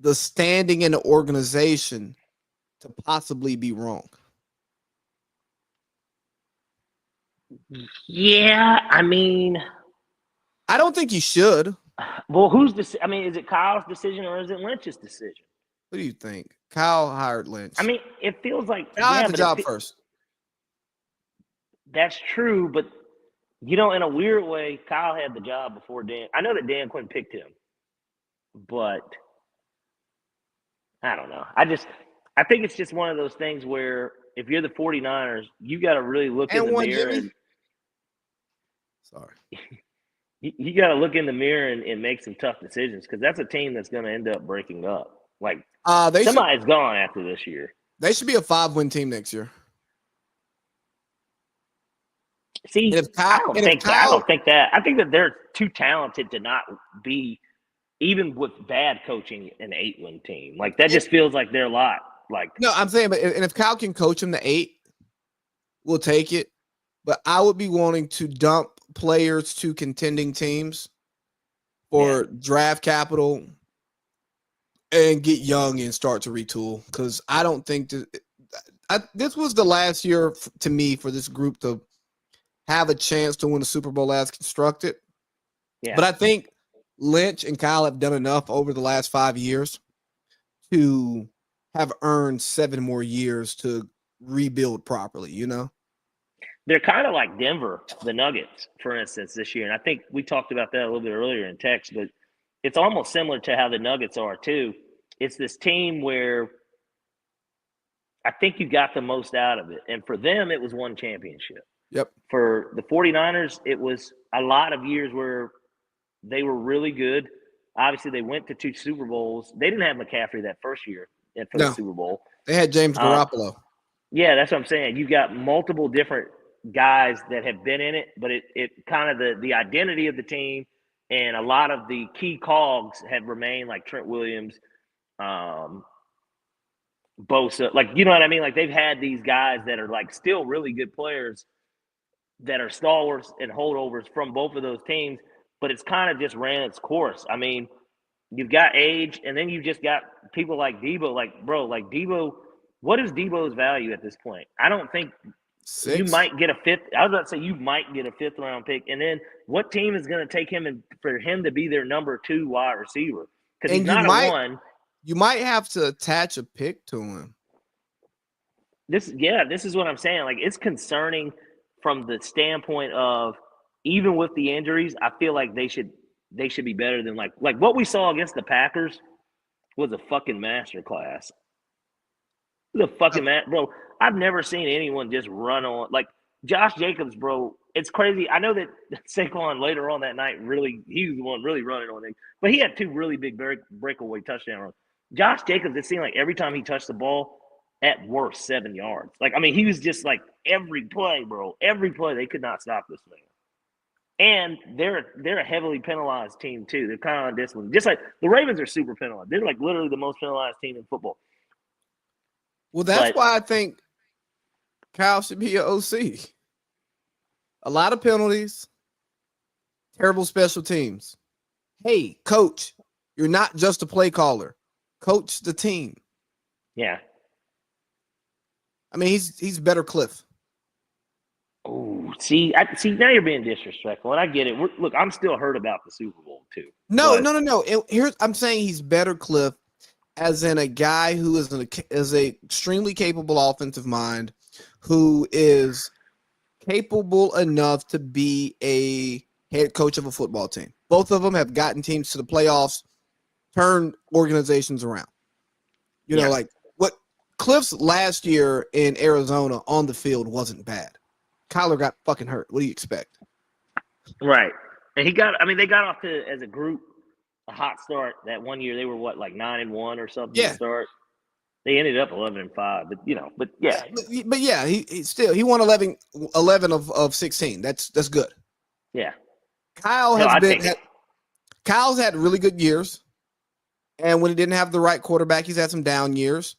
the standing in the organization to possibly be wrong? Yeah, I mean, I don't think you should. Well, is it Kyle's decision or is it Lynch's decision? What do you think? Kyle hired Lynch. I mean, it feels like Kyle had the job first. That's true, but you know, in a weird way, Kyle had the job before Dan. I know that Dan Quinn picked him, but I don't know. I think it's just one of those things where if you're the 49ers, you got to really look in the mirror. Sorry. You got to look in the mirror and make some tough decisions, because that's a team that's going to end up breaking up. Like, somebody's gone after this year. They should be a 5-win team next year. See, I don't think that. I think that they're too talented to not be, even with bad coaching, an 8-win team. Like, that just feels like they're a lot. Like, no, I'm saying, but if Kyle can coach them to 8, we'll take it. But I would be wanting to dump players to contending teams for draft capital and get young and start to retool, because I don't think this was the last year to me for this group to have a chance to win a Super Bowl as constructed. Yeah. But I think Lynch and Kyle have done enough over the last 5 years to have earned 7 more years to rebuild properly, you know? They're kind of like Denver, the Nuggets, for instance, this year. And I think we talked about that a little bit earlier in text, but it's almost similar to how the Nuggets are too. It's this team where I think you got the most out of it. And for them, it was one championship. Yep. For the 49ers, it was a lot of years where they were really good. Obviously, they went to 2 Super Bowls. They didn't have McCaffrey that first year for the Super Bowl. They had James Garoppolo. Yeah, that's what I'm saying. You've got multiple different guys that have been in it, but it kind of the identity of the team and a lot of the key cogs have remained, like Trent Williams, Bosa, like, you know what I mean? Like, they've had these guys that are like still really good players that are stalwarts and holdovers from both of those teams, but it's kind of just ran its course. I mean, you've got age, and then you've just got people like Debo. Like, bro, like Debo, what is Debo's value at this point? I don't think 6. You might get a 5th. I was about to say you might get a 5th round pick, and then what team is going to take him and for him to be their number 2 wide receiver? Because he's not a 1. You might have to attach a pick to him. This is what I'm saying. Like, it's concerning from the standpoint of, even with the injuries, I feel like they should be better than like what we saw against the Packers was a fucking masterclass. It was a fucking bro. I've never seen anyone just run on, like, Josh Jacobs, bro. it's crazy. I know that Saquon later on that night he was the one really running on it, but he had 2 really big breakaway touchdown runs. Josh Jacobs, it seemed like every time he touched the ball, at worst 7 yards. Like, I mean, he was just like every play, bro. Every play, they could not stop this man. And they're a heavily penalized team too. They're kind of undisciplined. Just like the Ravens are super penalized. They're like literally the most penalized team in football. Well, that's why I think Kyle should be an OC. A lot of penalties, terrible special teams. Hey, coach, you're not just a play caller. Coach the team. Yeah. I mean, he's better Cliff. Oh, see, now you're being disrespectful, and I get it. Look, I'm still hurt about the Super Bowl too. No. I'm saying he's better Cliff, as in a guy who is a extremely capable offensive mind, who is capable enough to be a head coach of a football team. Both of them have gotten teams to the playoffs, turned organizations around. You know, like what Cliff's last year in Arizona on the field wasn't bad. Kyler got fucking hurt. What do you expect? Right. And they got off to, as a group, a hot start. That one year they were like 9-1 or something to start. They ended up 11-5, but yeah. But yeah, he won 11 of 16. That's good. Yeah. Kyle's had really good years. And when he didn't have the right quarterback, he's had some down years.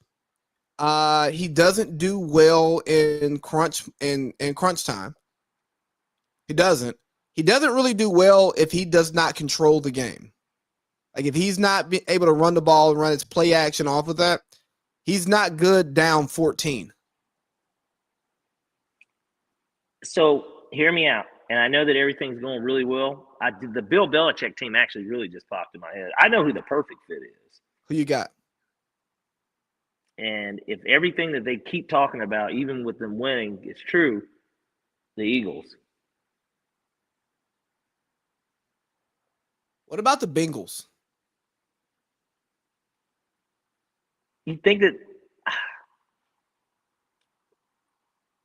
He doesn't do well in crunch time. He doesn't really do well if he does not control the game. Like if he's not able to run the ball and run his play action off of that, he's not good down 14. So hear me out. And I know that everything's going really well. The Bill Belichick team actually really just popped in my head. I know who the perfect fit is. Who you got? And if everything that they keep talking about, even with them winning, is true, the Eagles. What about the Bengals? You think that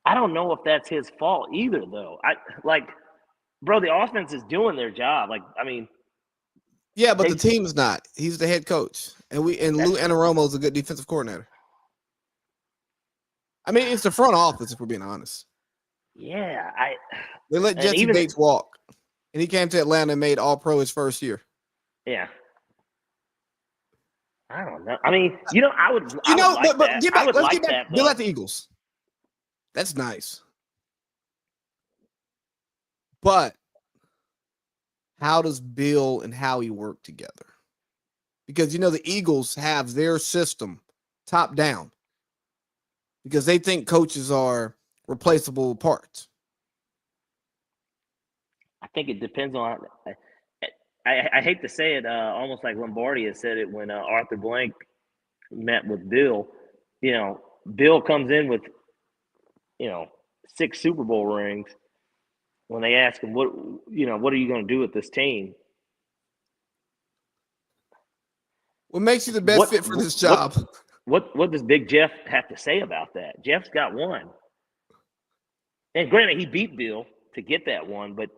I don't know if that's his fault either, though. Bro, the offense is doing their job. Yeah, but the team's not. He's the head coach, and Lou Anarumo is a good defensive coordinator. I mean, it's the front office, if we're being honest. Yeah, they let Jesse Bates walk, and he came to Atlanta and made All-Pro his first year. Yeah. I don't know. I mean, I would. Let's get back. Bill at the Eagles. That's nice. But how does Bill and Howie work together? Because, the Eagles have their system top down because they think coaches are replaceable parts. I think it depends on I hate to say it, almost like Lombardi had said it when Arthur Blank met with Bill. Bill comes in with, 6 Super Bowl rings. When they ask him, what are you going to do with this team? What makes you the best fit for this job? What does Big Jeff have to say about that? Jeff's got one. And granted, he beat Bill to get that one, but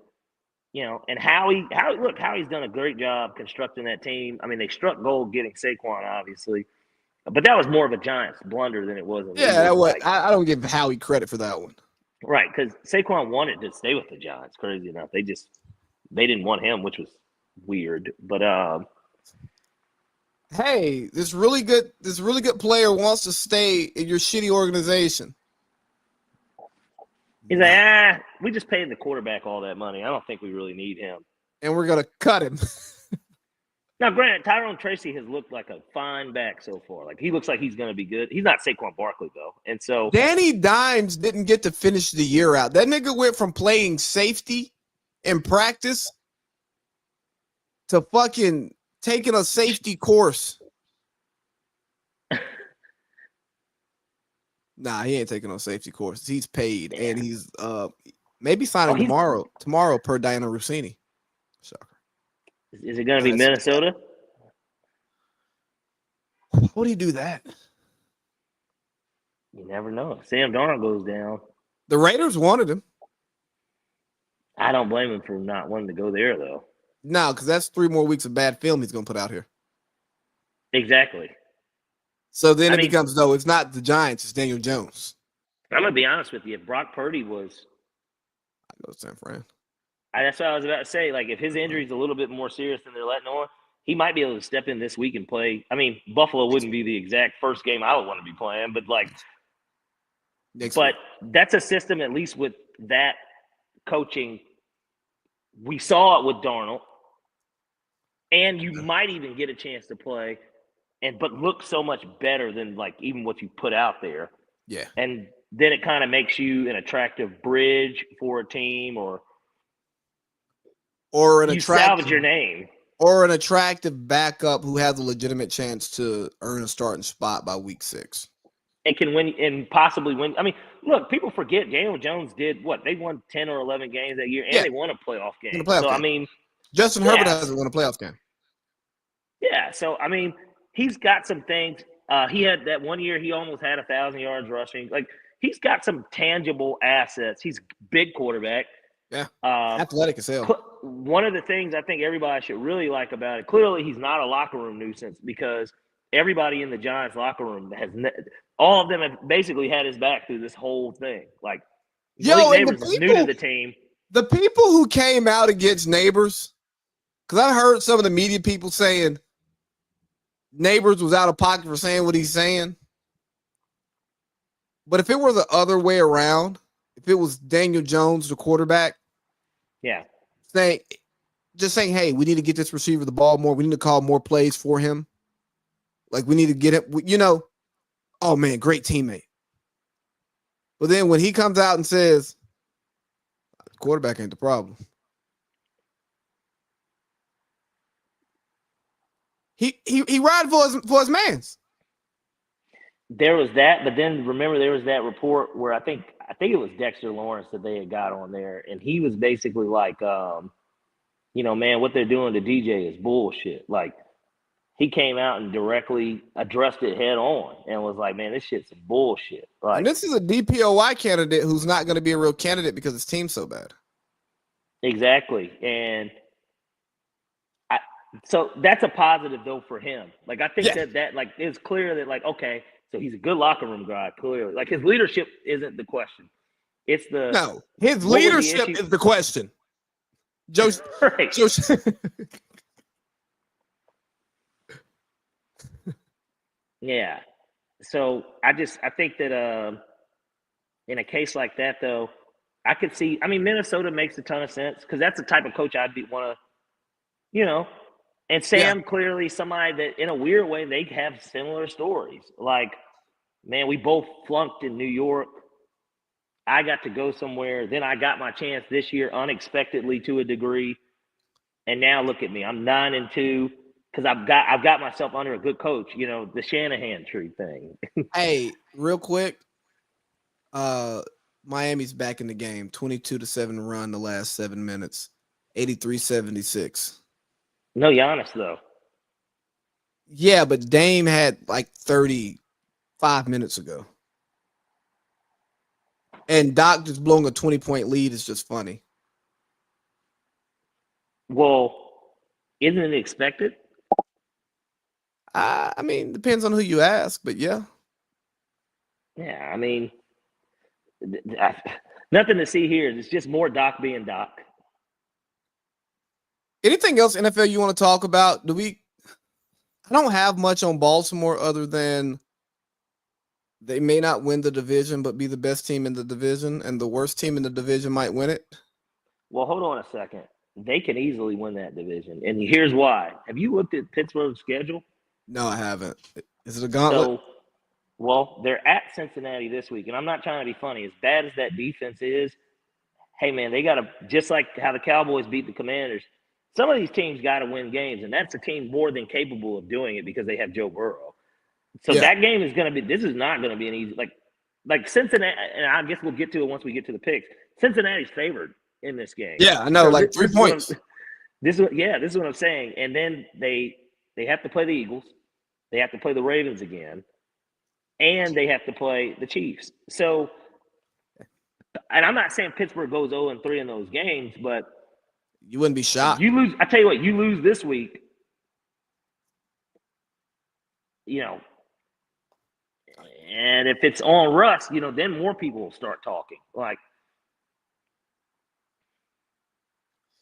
and Howie's done a great job constructing that team. I mean, they struck gold getting Saquon, obviously, but that was more of a Giants blunder than it was. I don't give Howie credit for that one. Right, because Saquon wanted to stay with the Giants. Crazy enough, they didn't want him, which was weird. But hey, this really good player wants to stay in your shitty organization. He's like, we just paid the quarterback all that money. I don't think we really need him. And we're going to cut him. Now, granted, Tyrone Tracy has looked like a fine back so far. Like, he looks like he's going to be good. He's not Saquon Barkley, though. And so Danny Dimes didn't get to finish the year out. That nigga went from playing safety in practice to fucking taking a safety course. Nah, he ain't taking no safety course. He's paid, and he's maybe signing tomorrow per Diana Rossini. Sucker. Is it going to be Minnesota? What do you do that? You never know. Sam Darnold goes down. The Raiders wanted him. I don't blame him for not wanting to go there, though. No, because that's 3 more weeks of bad film he's going to put out here. Exactly. So then it becomes, no, it's not the Giants, it's Daniel Jones. I'm going to be honest with you. If Brock Purdy was – I go to San Fran. That's what I was about to say. Like, if his injury is a little bit more serious than they're letting on, he might be able to step in this week and play. I mean, Buffalo wouldn't be the exact first game I would want to be playing, but like – but that's a system, at least with that coaching. We saw it with Darnold. And you might even get a chance to play but look so much better than like even what you put out there. Yeah. And then it kind of makes you an attractive bridge for a team or an you salvage your name. Or an attractive backup who has a legitimate chance to earn a starting spot by week 6. And can win and possibly win. I mean, look, people forget Daniel Jones did what? They won 10 or 11 games that year, and they won a playoff game. I mean, Justin Herbert hasn't won a playoff game. Yeah, so I mean, he's got some things. He had that one year he almost had 1,000 yards rushing. Like he's got some tangible assets. He's a big quarterback. Yeah, athletic as hell. One of the things I think everybody should really like about it, clearly he's not a locker room nuisance because everybody in the Giants locker room all of them have basically had his back through this whole thing. Like, Malik Neighbors is new to the team. The people who came out against Neighbors, because I heard some of the media people saying Neighbors was out of pocket for saying what he's saying. But if it were the other way around, if it was Daniel Jones, the quarterback, just saying, hey, we need to get this receiver the ball more. We need to call more plays for him. Like, we need to get it, oh, man, great teammate. But then when he comes out and says, quarterback ain't the problem. He riding for his mans. There was that, but then remember there was that report where I think it was Dexter Lawrence that they had got on there, and he was basically like, man, what they're doing to DJ is bullshit. Like he came out and directly addressed it head on and was like, man, this shit's some bullshit. Like, and this is a DPOY candidate who's not going to be a real candidate because his team's so bad. Exactly, and so that's a positive though for him. Like I think that like it's clear that like okay, so he's a good locker room guy. Clearly, like his leadership isn't the question. It's his leadership is the question. Joe, right. Joe, yeah. So I think that in a case like that though, I could see. I mean, Minnesota makes a ton of sense because that's the type of coach I'd want to, And Sam clearly somebody that in a weird way they have similar stories. Like, man, we both flunked in New York. I got to go somewhere. Then I got my chance this year unexpectedly to a degree. And now look at me. I'm 9-2 because I've got myself under a good coach, the Shanahan tree thing. Hey, real quick. Miami's back in the game. 22-7 run the last 7 minutes. 83-76. No Giannis, though. Yeah, but Dame had like 35 minutes ago. And Doc just blowing a 20-point lead is just funny. Well, isn't it expected? I mean, depends on who you ask, but yeah. Yeah, I mean, nothing to see here. It's just more Doc being Doc. Anything else NFL you want to talk about? I don't have much on Baltimore other than they may not win the division, but be the best team in the division, and the worst team in the division might win it. Well, hold on a second. They can easily win that division, and here's why. Have you looked at Pittsburgh's schedule? No, I haven't. Is it a gauntlet? Well, they're at Cincinnati this week, and I'm not trying to be funny. As bad as that defense is, hey, man, they got to – just like how the Cowboys beat the Commanders, some of these teams got to win games, and that's a team more than capable of doing it because they have Joe Burrow. So that game is going to be – this is not going to be an easy – like Cincinnati – and I guess we'll get to it once we get to the picks. Cincinnati's favored in this game. Yeah, I know, so like 3 points. This is what I'm saying. And then they have to play the Eagles. They have to play the Ravens again. And they have to play the Chiefs. So And I'm not saying Pittsburgh goes 0-3 in those games, but You wouldn't be shocked. you lose. I tell you what, you lose this week. You know, and if it's on Russ, then more people will start talking. Like,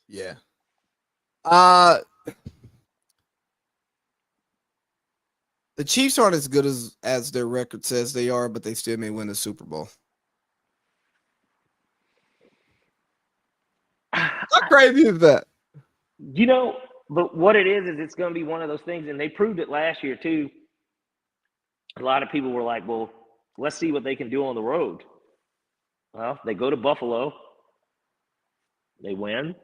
Yeah. The Chiefs aren't as good as their record says they are, but they still may win the Super Bowl. How crazy is that? But what it is it's going to be one of those things, and they proved it last year too. A lot of people were like, well, let's see what they can do on the road. Well, they go to Buffalo, they win.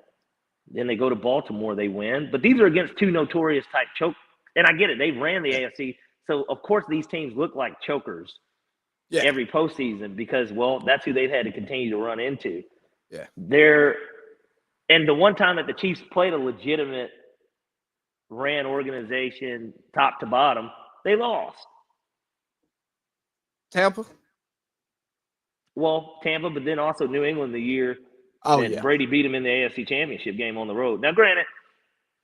Then they go to Baltimore, they win. But these are against two notorious type choke. And I get it. They ran the AFC. So, of course, these teams look like chokers every postseason because, well, that's who they've had to continue to run into. Yeah. And the one time that the Chiefs played a legitimate ran organization top to bottom, they lost. Tampa? Well, Tampa, but then also New England the year that Brady beat them in the AFC Championship game on the road. Now, granted,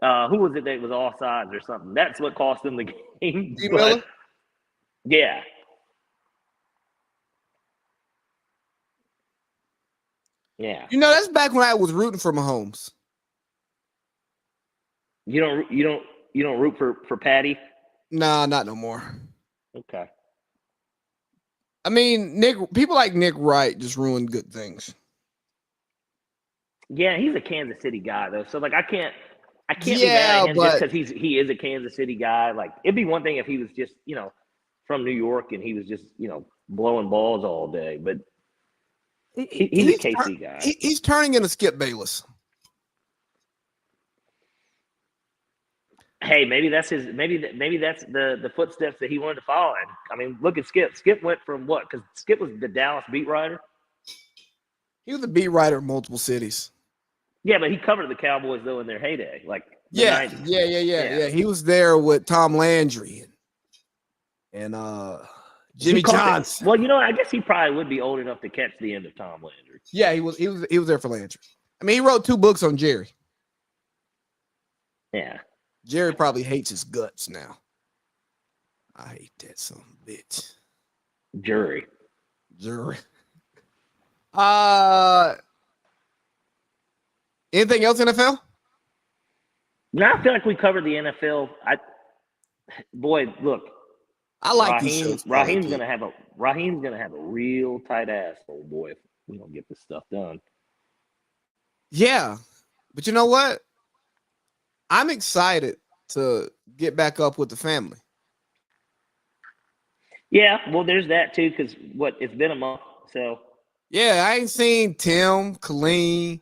who was it that was offsides or something? That's what cost them the game. Miller? Yeah. Yeah. That's back when I was rooting for Mahomes. You don't root for Patty? Nah, not no more. Okay. I mean, people like Nick Wright just ruined good things. Yeah, he's a Kansas City guy though. So like I can't be mad at him just because he is a Kansas City guy. Like it'd be one thing if he was just, from New York and he was just, blowing balls all day. But he's a KC guy. He's turning into Skip Bayless. Hey, maybe that's the footsteps that he wanted to follow in. I mean, look at Skip. Skip went from what? Because Skip was the Dallas beat writer. He was a beat writer in multiple cities. Yeah, but he covered the Cowboys though in their heyday, like yeah. He was there with Tom Landry and Jimmy Johnson. Well, I guess he probably would be old enough to catch the end of Tom Landry. Yeah, he was there for Landry. I mean, he wrote 2 books on Jerry. Yeah. Jerry probably hates his guts now. I hate that son of a bitch. Jury. Anything else, NFL? No, I feel like we covered the NFL. Look. I like these shows. Raheem's gonna have a real tight ass, old boy, if we don't get this stuff done. Yeah, but you know what? I'm excited to get back up with the family. Yeah, well, there's that too, because it's been a month, so. Yeah, I ain't seen Tim, Colleen,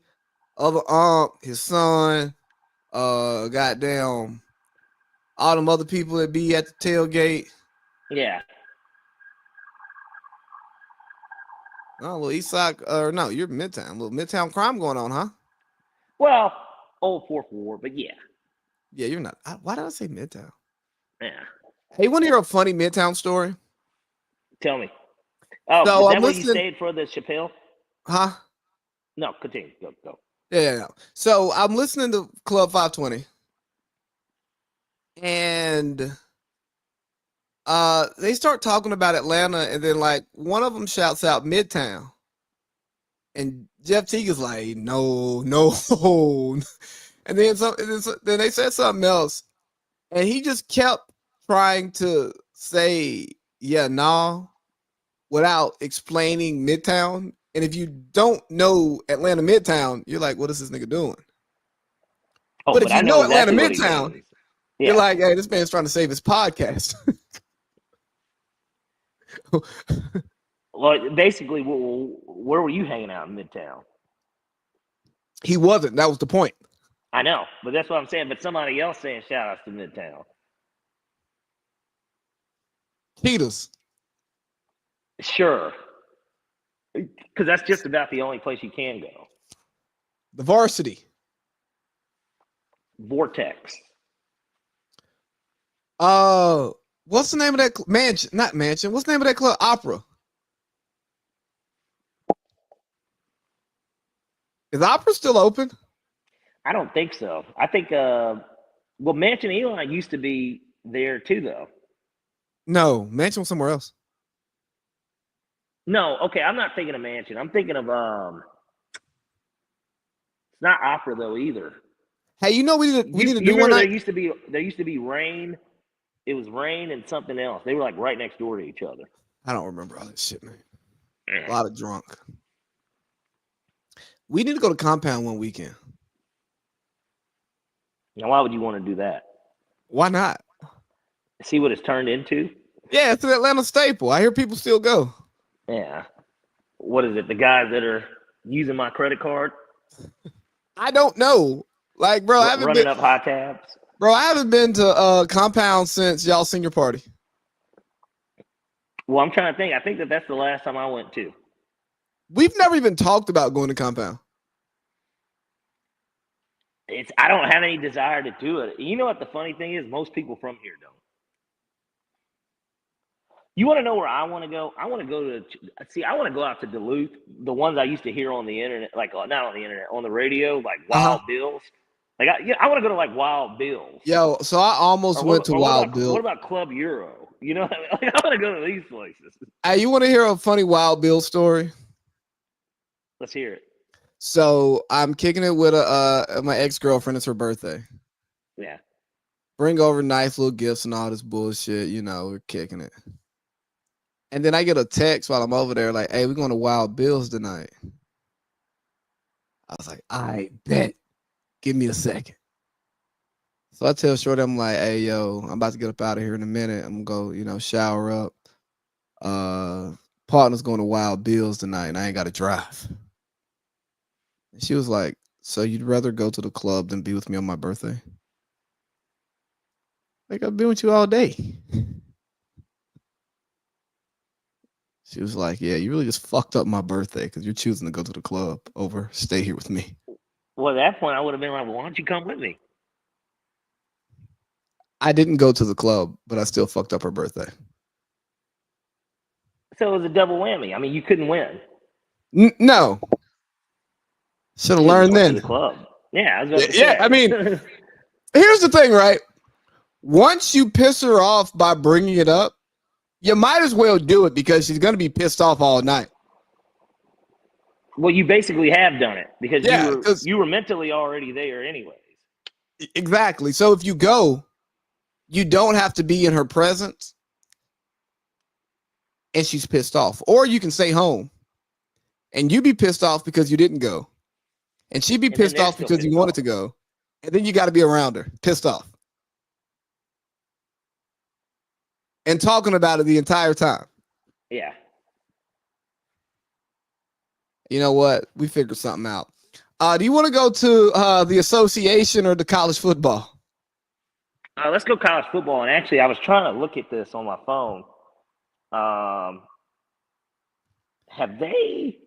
other aunt, his son, goddamn, all them other people that be at the tailgate. Yeah. Oh, little East Side, no, you're Midtown. A little Midtown crime going on, huh? Well, old 4-4, but yeah. Yeah, you're not. Why did I say Midtown? Yeah. Hey, you want to hear a funny Midtown story? Tell me. Oh, so is that where you stayed for the Chappelle? Huh? No, continue. Go. Yeah. So I'm listening to Club 520, and they start talking about Atlanta, and then like one of them shouts out Midtown, and Jeff Teague is like, no, and then they said something else, and he just kept trying to say, yeah, no, without explaining Midtown. And if you don't know Atlanta Midtown, you're like, what is this nigga doing? Oh, but if you know Atlanta exactly Midtown, you're like, hey, this man's trying to save his podcast. Well, basically, where were you hanging out in Midtown? He wasn't. That was the point. I know, but that's what I'm saying. But somebody else saying shout outs to Midtown. Peters. Sure. Because that's just about the only place you can go. The Varsity. Vortex. What's the name of that mansion? Not mansion. What's the name of that club? Opera. Is Opera still open? I don't think so. I think well, Mansion Eli used to be there too, though. No, Mansion was somewhere else. No, okay, I'm not thinking of Mansion. I'm thinking of it's not Opera though either. Hey, you know we need to do one remember night. there used to be Rain. It was Rain and something else. They were like right next door to each other. I don't remember all that shit, man. A lot of drunk. We need to go to Compound one weekend. Now, why would you want to do that? Why not? See what it's turned into? Yeah, it's an Atlanta staple. I hear people still go. Yeah. What is it? The guys that are using my credit card? I don't know. Like, bro, I haven't running been up high tabs. Bro, I haven't been to Compound since y'all senior party. Well, I'm trying to think. I think that's the last time I went to. We've never even talked about going to Compound. I don't have any desire to do it. You know what the funny thing is? Most people from here don't. You want to know where I want to go? I want to go I want to go out to Duluth. The ones I used to hear on the internet, like not on the internet, on the radio, like Wild Bill's. Like I want to go to like Wild Bill's. Yo, so I almost went to Wild Bill. What about Club Euro? You know, like, I want to go to these places. Hey, you want to hear a funny Wild Bill story? Let's hear it. So I'm kicking it with my ex-girlfriend. It's her birthday. Yeah. Bring over nice little gifts and all this bullshit. You know, we're kicking it. And then I get a text while I'm over there like, hey, we're going to Wild Bill's tonight. I was like, I bet. Give me a second. So I tell Shorty, I'm like, hey, yo, I'm about to get up out of here in a minute. I'm going to go, shower up. Partner's going to Wild Bill's tonight, and I ain't got to drive. And she was like, so you'd rather go to the club than be with me on my birthday? Like, I've been with you all day. She was like, yeah, you really just fucked up my birthday because you're choosing to go to the club over stay here with me. Well, at that point, I would have been like, well, why don't you come with me? I didn't go to the club, but I still fucked up her birthday. So it was a double whammy. I mean, you couldn't win. No. Should have learned then. To the club. Yeah, I was about to say. I mean, here's the thing, right? Once you piss her off by bringing it up, you might as well do it because she's going to be pissed off all night. Well, you basically have done it because you were mentally already there anyways. Exactly. So if you go, you don't have to be in her presence and she's pissed off. Or you can stay home and you be pissed off because you didn't go. And she'd be pissed off because you wanted to go. And then you got to be around her, pissed off. And talking about it the entire time. Yeah. You know what? We figured something out. Do you want to go to the association or the college football? Let's go college football. And actually, I was trying to look at this on my phone. Have they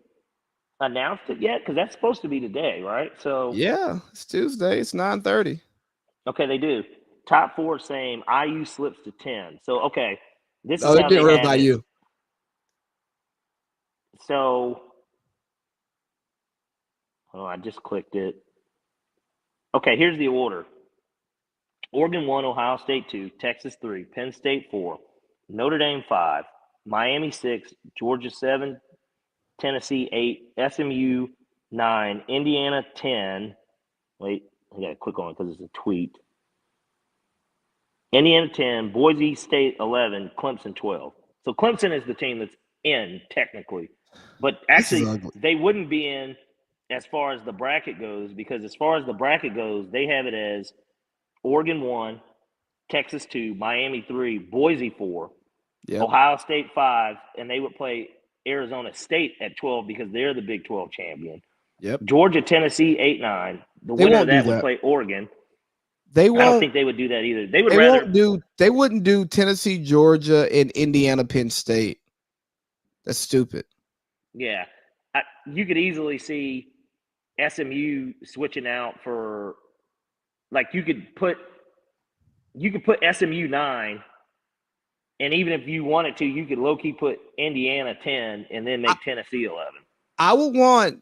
announced it yet? Because that's supposed to be today, right? So yeah, it's Tuesday. It's 9:30. Okay, they do. Top 4 same. IU slips to 10. So okay, this is how they rid of IU. So, I just clicked it. Okay, here's the order. Oregon 1, Ohio State 2, Texas 3, Penn State 4, Notre Dame 5, Miami 6, Georgia 7, Tennessee 8, SMU 9, Indiana 10. Wait, I got to click on it because it's a tweet. Indiana 10, Boise State 11, Clemson 12. So Clemson is the team that's in technically. But actually, they wouldn't be in as far as the bracket goes because as far as the bracket goes, they have it as Oregon 1, Texas 2, Miami 3, Boise 4, Ohio State 5, and they would play Arizona State at 12 because they're the Big 12 champion. Yep. Georgia, Tennessee 8-9. The winner of that would play Oregon. I don't think they would do that either. They wouldn't do Tennessee, Georgia, and Indiana, Penn State. That's stupid. Yeah. You could easily see SMU switching out for like you could put SMU 9, and even if you wanted to, you could low-key put Indiana 10 and then make Tennessee 11. I would want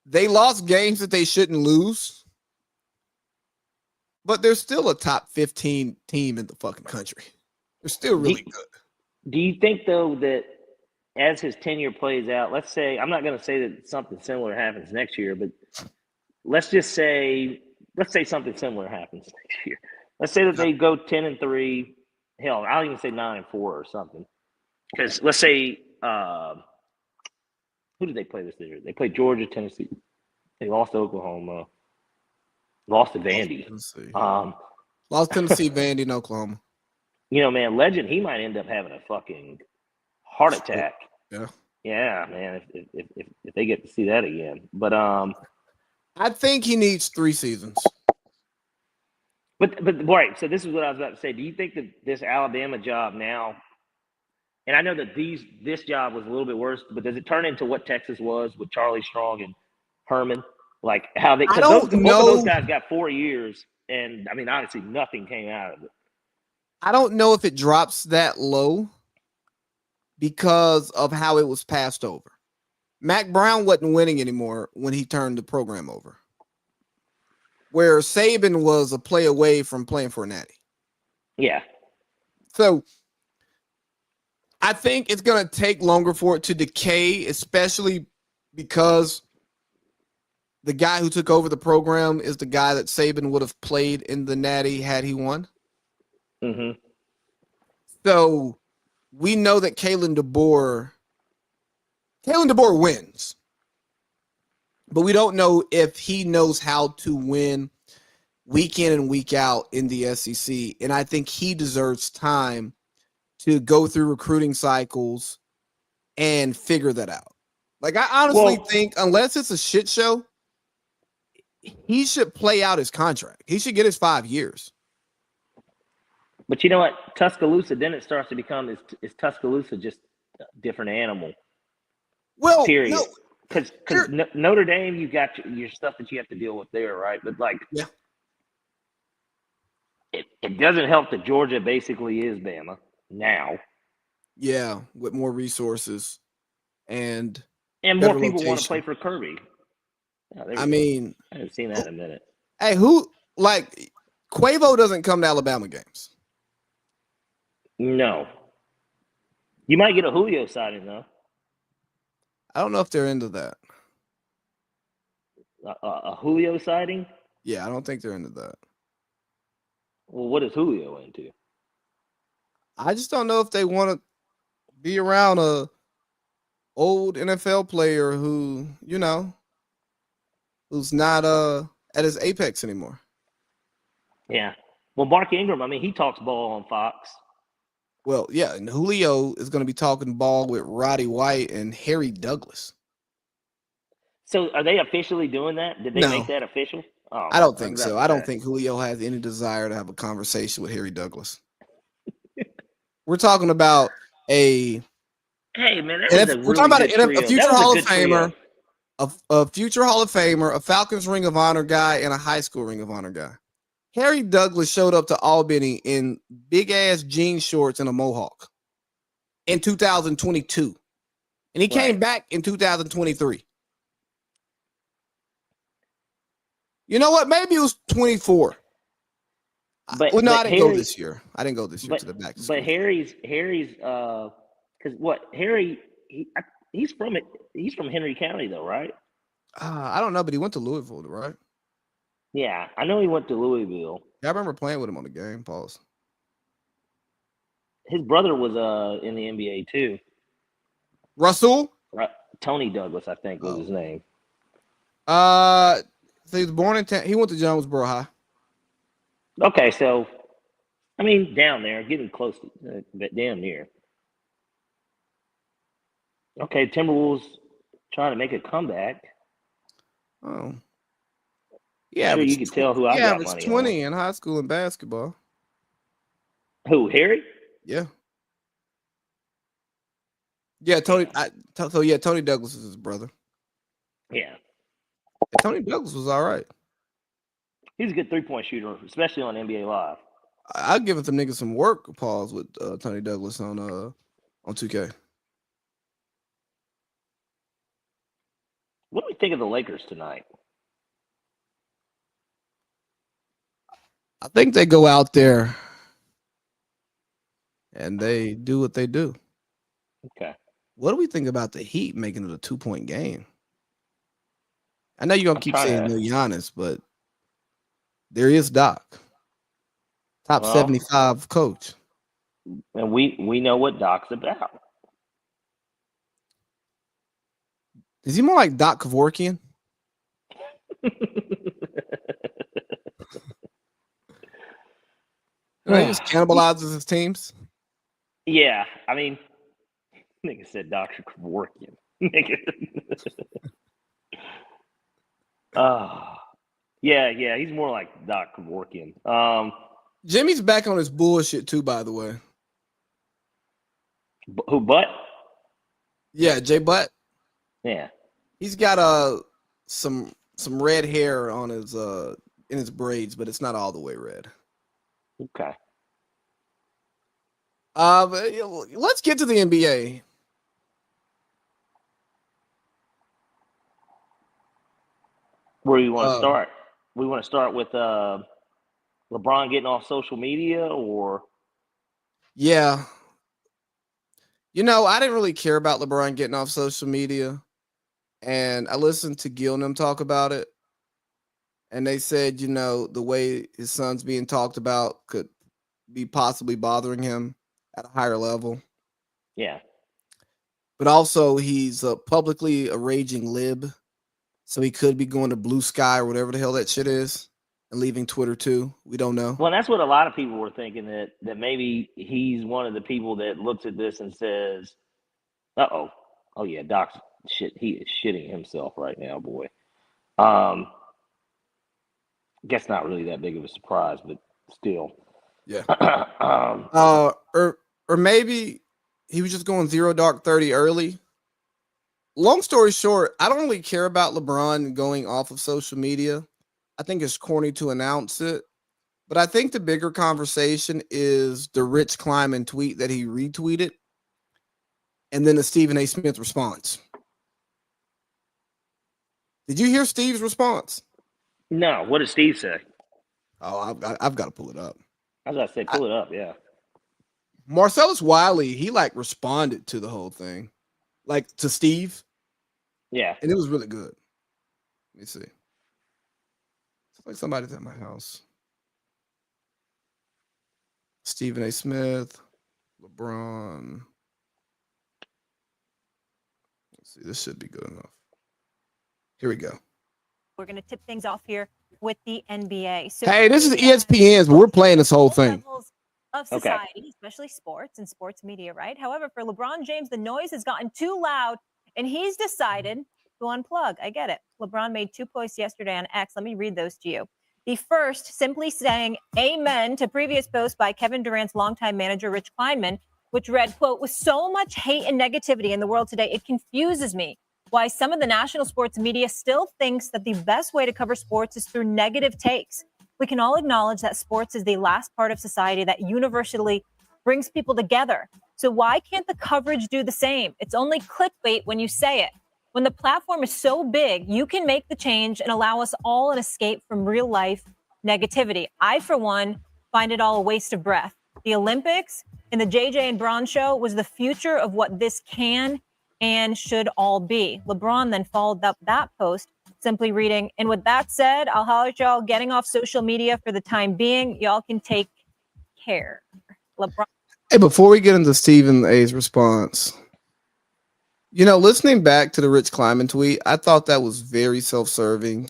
They lost games that they shouldn't lose, but they're still a top 15 team in the fucking country. They're still really good. Do you think though that as his tenure plays out, let's say I'm not going to say that something similar happens next year, but let's say something similar happens next year. Let's say that they go 10-3. Hell, I'll even say 9-4 or something. Because let's say who did they play this year? They played Georgia, Tennessee. They lost to Oklahoma. Lost to Vandy. Lost Tennessee, Vandy, and Oklahoma. You know, man, Legend, he might end up having a fucking heart attack. Yeah. Yeah, man. If they get to see that again, but I think he needs 3 seasons. But right. So this is what I was about to say. Do you think that this Alabama job now? And I know that this job was a little bit worse, but does it turn into what Texas was with Charlie Strong and Herman? Like how they? Both of those guys got 4 years, and I mean, honestly, nothing came out of it. I don't know if it drops that low because of how it was passed over. Mac Brown wasn't winning anymore when he turned the program over, where Saban was a play away from playing for a natty. Yeah. So I think it's going to take longer for it to decay, especially because the guy who took over the program is the guy that Saban would have played in the natty had he won. Mm-hmm. So we know that Kalen DeBoer wins, but we don't know if he knows how to win week in and week out in the SEC. And I think he deserves time to go through recruiting cycles and figure that out. Like, I honestly think unless it's a shit show, he should play out his contract. He should get his 5 years. But you know what? Tuscaloosa, then it starts to become, is Tuscaloosa just a different animal? Well, period. Because Notre Dame, you got your stuff that you have to deal with there, right? But like, yeah, it doesn't help that Georgia basically is Bama now. Yeah, with more resources and more people want to play for Kirby. Oh, I mean, I haven't seen that in a minute. Hey, Quavo doesn't come to Alabama games. No. You might get a Julio sighting, though. I don't know if they're into that. A Julio sighting? Yeah, I don't think they're into that. Well, what is Julio into? I just don't know if they want to be around a old NFL player who, who's not at his apex anymore. Yeah. Well, Mark Ingram, I mean, he talks ball on Fox. Well, yeah, and Julio is going to be talking ball with Roddy White and Harry Douglas. So are they officially doing that? Did they make that official? Oh, I don't think so. I don't think Julio has any desire to have a conversation with Harry Douglas. We're talking about Hey, man, we're talking about a future Hall of Famer, a future Hall of Famer, a Falcons Ring of Honor guy, and a high school Ring of Honor guy. Harry Douglas showed up to Albany in big-ass jean shorts and a mohawk in 2022. And he came back in 2023. You know what? Maybe it was 24. I didn't go this year. I didn't go this year to the back to school. But Harry's because he's from Henry County though, right? I don't know, but he went to Louisville, right? Yeah, I know he went to Louisville. Yeah, I remember playing with him on the game. Pause. His brother was in the NBA too. Russell? Tony Douglas, I think was his name. So he was born in he went to Jonesboro High. Okay, so I mean down there, getting close to but damn near. Okay, Timberwolves trying to make a comeback. Oh. Yeah, sure you can tell who I got money on. Yeah, 20 in high school in basketball. Who, Harry? Yeah. Yeah, Tony. Tony Douglas is his brother. Yeah. Tony Douglas was all right. He's a good 3-point shooter, especially on NBA Live. I've given some niggas some work. Pause with Tony Douglas on 2K. What are we think of the Lakers tonight? I think they go out there and they do what they do. Okay. What do we think about the Heat making it a 2-point game? I know you're gonna keep saying no Giannis, but there is Doc, top 75 coach, and we know what Doc's about. Is he more like Doc Kevorkian? He just cannibalizes his teams. Yeah, I mean, nigga said Dr. Kevorkian. Nigga. Yeah, he's more like Doc Kevorkian. Jimmy's back on his bullshit too, by the way. Who, Butt? Yeah, Jay Butt. Yeah, he's got some red hair on his in his braids, but it's not all the way red. Okay. But let's get to the NBA. Where do you want to start? We want to start with LeBron getting off social media, or yeah. I didn't really care about LeBron getting off social media, and I listened to Gil and them talk about it, and they said, the way his son's being talked about could be possibly bothering him at a higher level. Yeah. But also, he's publicly a raging lib, so he could be going to Blue Sky or whatever the hell that shit is, and leaving Twitter too. We don't know. Well, that's what a lot of people were thinking, that maybe he's one of the people that looks at this and says, oh yeah, Doc's shit. He is shitting himself right now, boy. Guess not really that big of a surprise, but still. Yeah. Or maybe he was just going 0 dark 30 early. Long story short, I don't really care about LeBron going off of social media. I think it's corny to announce it. But I think the bigger conversation is the Rich Kleiman tweet that he retweeted, and then the Stephen A. Smith response. Did you hear Steve's response? No. What did Steve say? Oh, I've got to pull it up. I was about to say, pull it up, yeah. Marcellus Wiley, he responded to the whole thing, to Steve. Yeah. And it was really good. Let me see. It's like somebody's at my house. Stephen A. Smith, LeBron. Let's see. This should be good enough. Here we go. We're going to tip things off here with the NBA. So hey, this is ESPN's, but we're playing this whole thing. Of society, especially sports and sports media, right? However, for LeBron James, the noise has gotten too loud, and he's decided to unplug. I get it. LeBron made 2 posts yesterday on X. Let me read those to you. The first, simply saying amen to previous posts by Kevin Durant's longtime manager, Rich Kleiman, which read, quote, with so much hate and negativity in the world today, it confuses me why some of the national sports media still thinks that the best way to cover sports is through negative takes. We can all acknowledge that sports is the last part of society that universally brings people together. So why can't the coverage do the same? It's only clickbait when you say it. When the platform is so big, you can make the change and allow us all an escape from real life negativity. I, for one, find it all a waste of breath. The Olympics and the JJ and Braun show was the future of what this can and should all be. LeBron then followed up that post simply reading, and with that said, I'll holler at y'all getting off social media for the time being. Y'all can take care. LeBron. Hey, before we get into Stephen A's response, listening back to the Rich Kleiman tweet, I thought that was very self-serving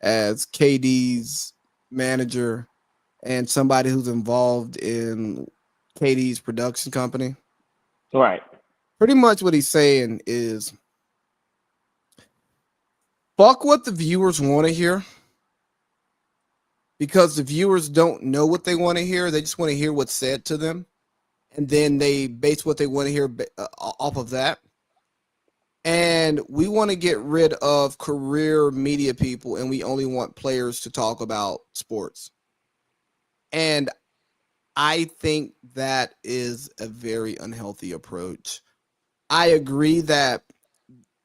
as KD's manager and somebody who's involved in KD's production company. Right. Pretty much what he's saying is, fuck what the viewers want to hear, because the viewers don't know what they want to hear. They just want to hear what's said to them, and then they base what they want to hear off of that. And we want to get rid of career media people, and we only want players to talk about sports. And I think that is a very unhealthy approach. I agree that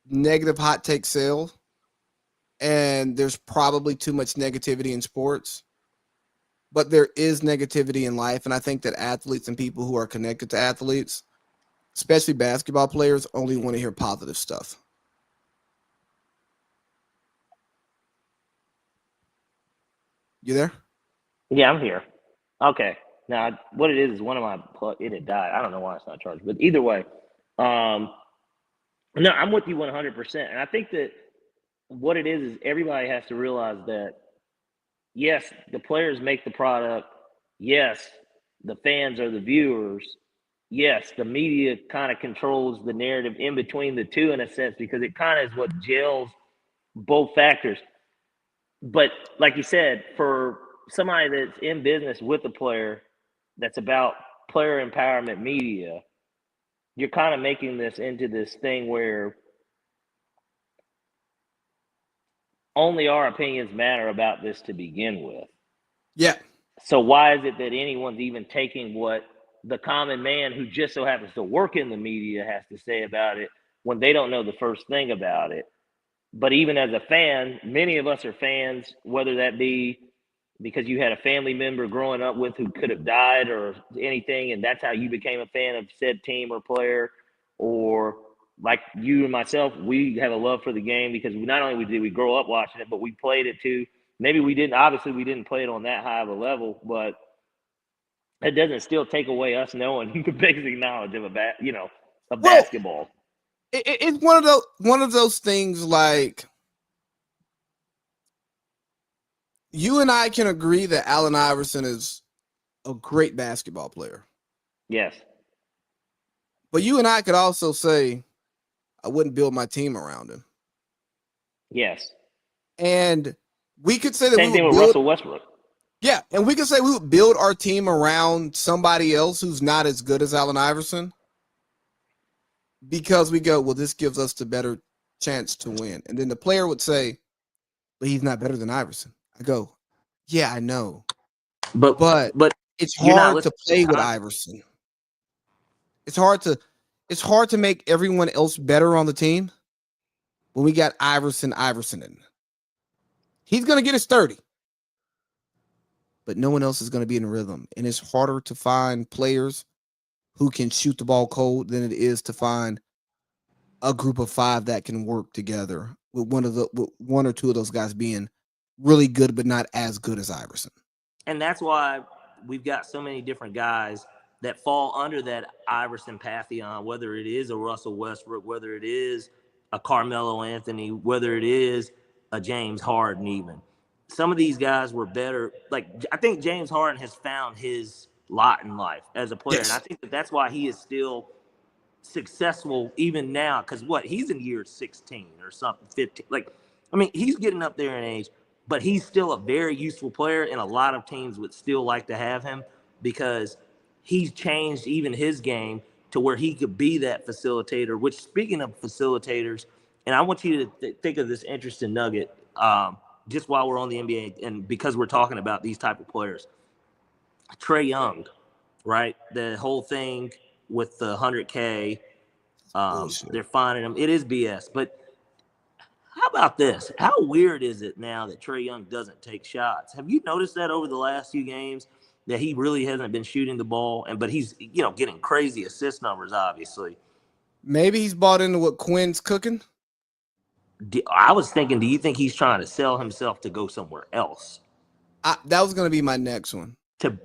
negative hot take sell, and there's probably too much negativity in sports, but there is negativity in life. And I think that athletes and people who are connected to athletes, especially basketball players, only want to hear positive stuff. You there? Yeah, I'm here. Okay. Now, what it is one of my it had died. I don't know why it's not charged, but either way, no, I'm with you 100%. And I think that what it is everybody has to realize that yes, the players make the product. Yes, the fans are the viewers. Yes, the media kind of controls the narrative in between the two in a sense because it kind of is what gels both factors. But like you said, for somebody that's in business with a player that's about player empowerment media, you're kind of making this into this thing where only our opinions matter about this to begin with. Yeah. So why is it that anyone's even taking what the common man who just so happens to work in the media has to say about it when they don't know the first thing about it? But even as a fan, many of us are fans, whether that be because you had a family member growing up with who could have died or anything, and that's how you became a fan of said team or player, or like you and myself, we have a love for the game because not only did we grow up watching it, but we played it too. Maybe we didn't. Obviously, we didn't play it on that high of a level, but it doesn't still take away us knowing the basic knowledge of of basketball. It's one of those things like you and I can agree that Allen Iverson is a great basketball player. Yes. But you and I could also say I wouldn't build my team around him. Yes. And we could say that same thing with Russell Westbrook. Yeah, and we could say we would build our team around somebody else who's not as good as Allen Iverson because we go, well, this gives us the better chance to win. And then the player would say, but he's not better than Iverson. I go, yeah, I know. But it's hard to play with Iverson. It's hard to make everyone else better on the team when we got Iverson in. He's going to get his 30. But no one else is going to be in rhythm. And it's harder to find players who can shoot the ball cold than it is to find a group of 5 that can work together with one or two of those guys being really good, but not as good as Iverson. And that's why we've got so many different guys that fall under that Iverson pantheon, whether it is a Russell Westbrook, whether it is a Carmelo Anthony, whether it is a James Harden even. Some of these guys were better. Like, I think James Harden has found his lot in life as a player. Yes. And I think that's why he is still successful even now. Because he's in year 16 or something, 15. Like, I mean, he's getting up there in age, but he's still a very useful player. And a lot of teams would still like to have him because he's changed even his game to where he could be that facilitator, which, speaking of facilitators, and I want you to think of this interesting nugget, just while we're on the NBA, and because we're talking about these type of players. Trae Young, right? The whole thing with the 100K, they're finding him. It is BS. But how about this? How weird is it now that Trae Young doesn't take shots? Have you noticed that over the last few games that he really hasn't been shooting the ball? But he's, getting crazy assist numbers, obviously. Maybe he's bought into what Quinn's cooking. I was thinking, do you think he's trying to sell himself to go somewhere else? That was going to be my next one.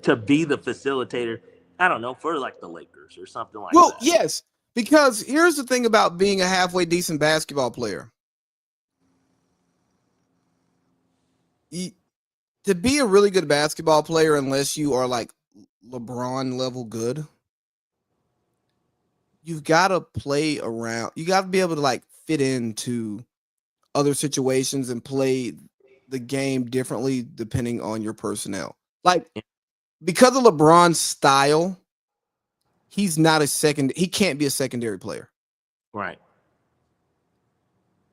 To be the facilitator, I don't know, for like the Lakers or something like that. Well, yes, because here's the thing about being a halfway decent basketball player. To be a really good basketball player, unless you are like LeBron level good, you've got to play around. You got to be able to like fit into other situations and play the game differently depending on your personnel. Like, because of LeBron's style, he can't be a secondary player. Right.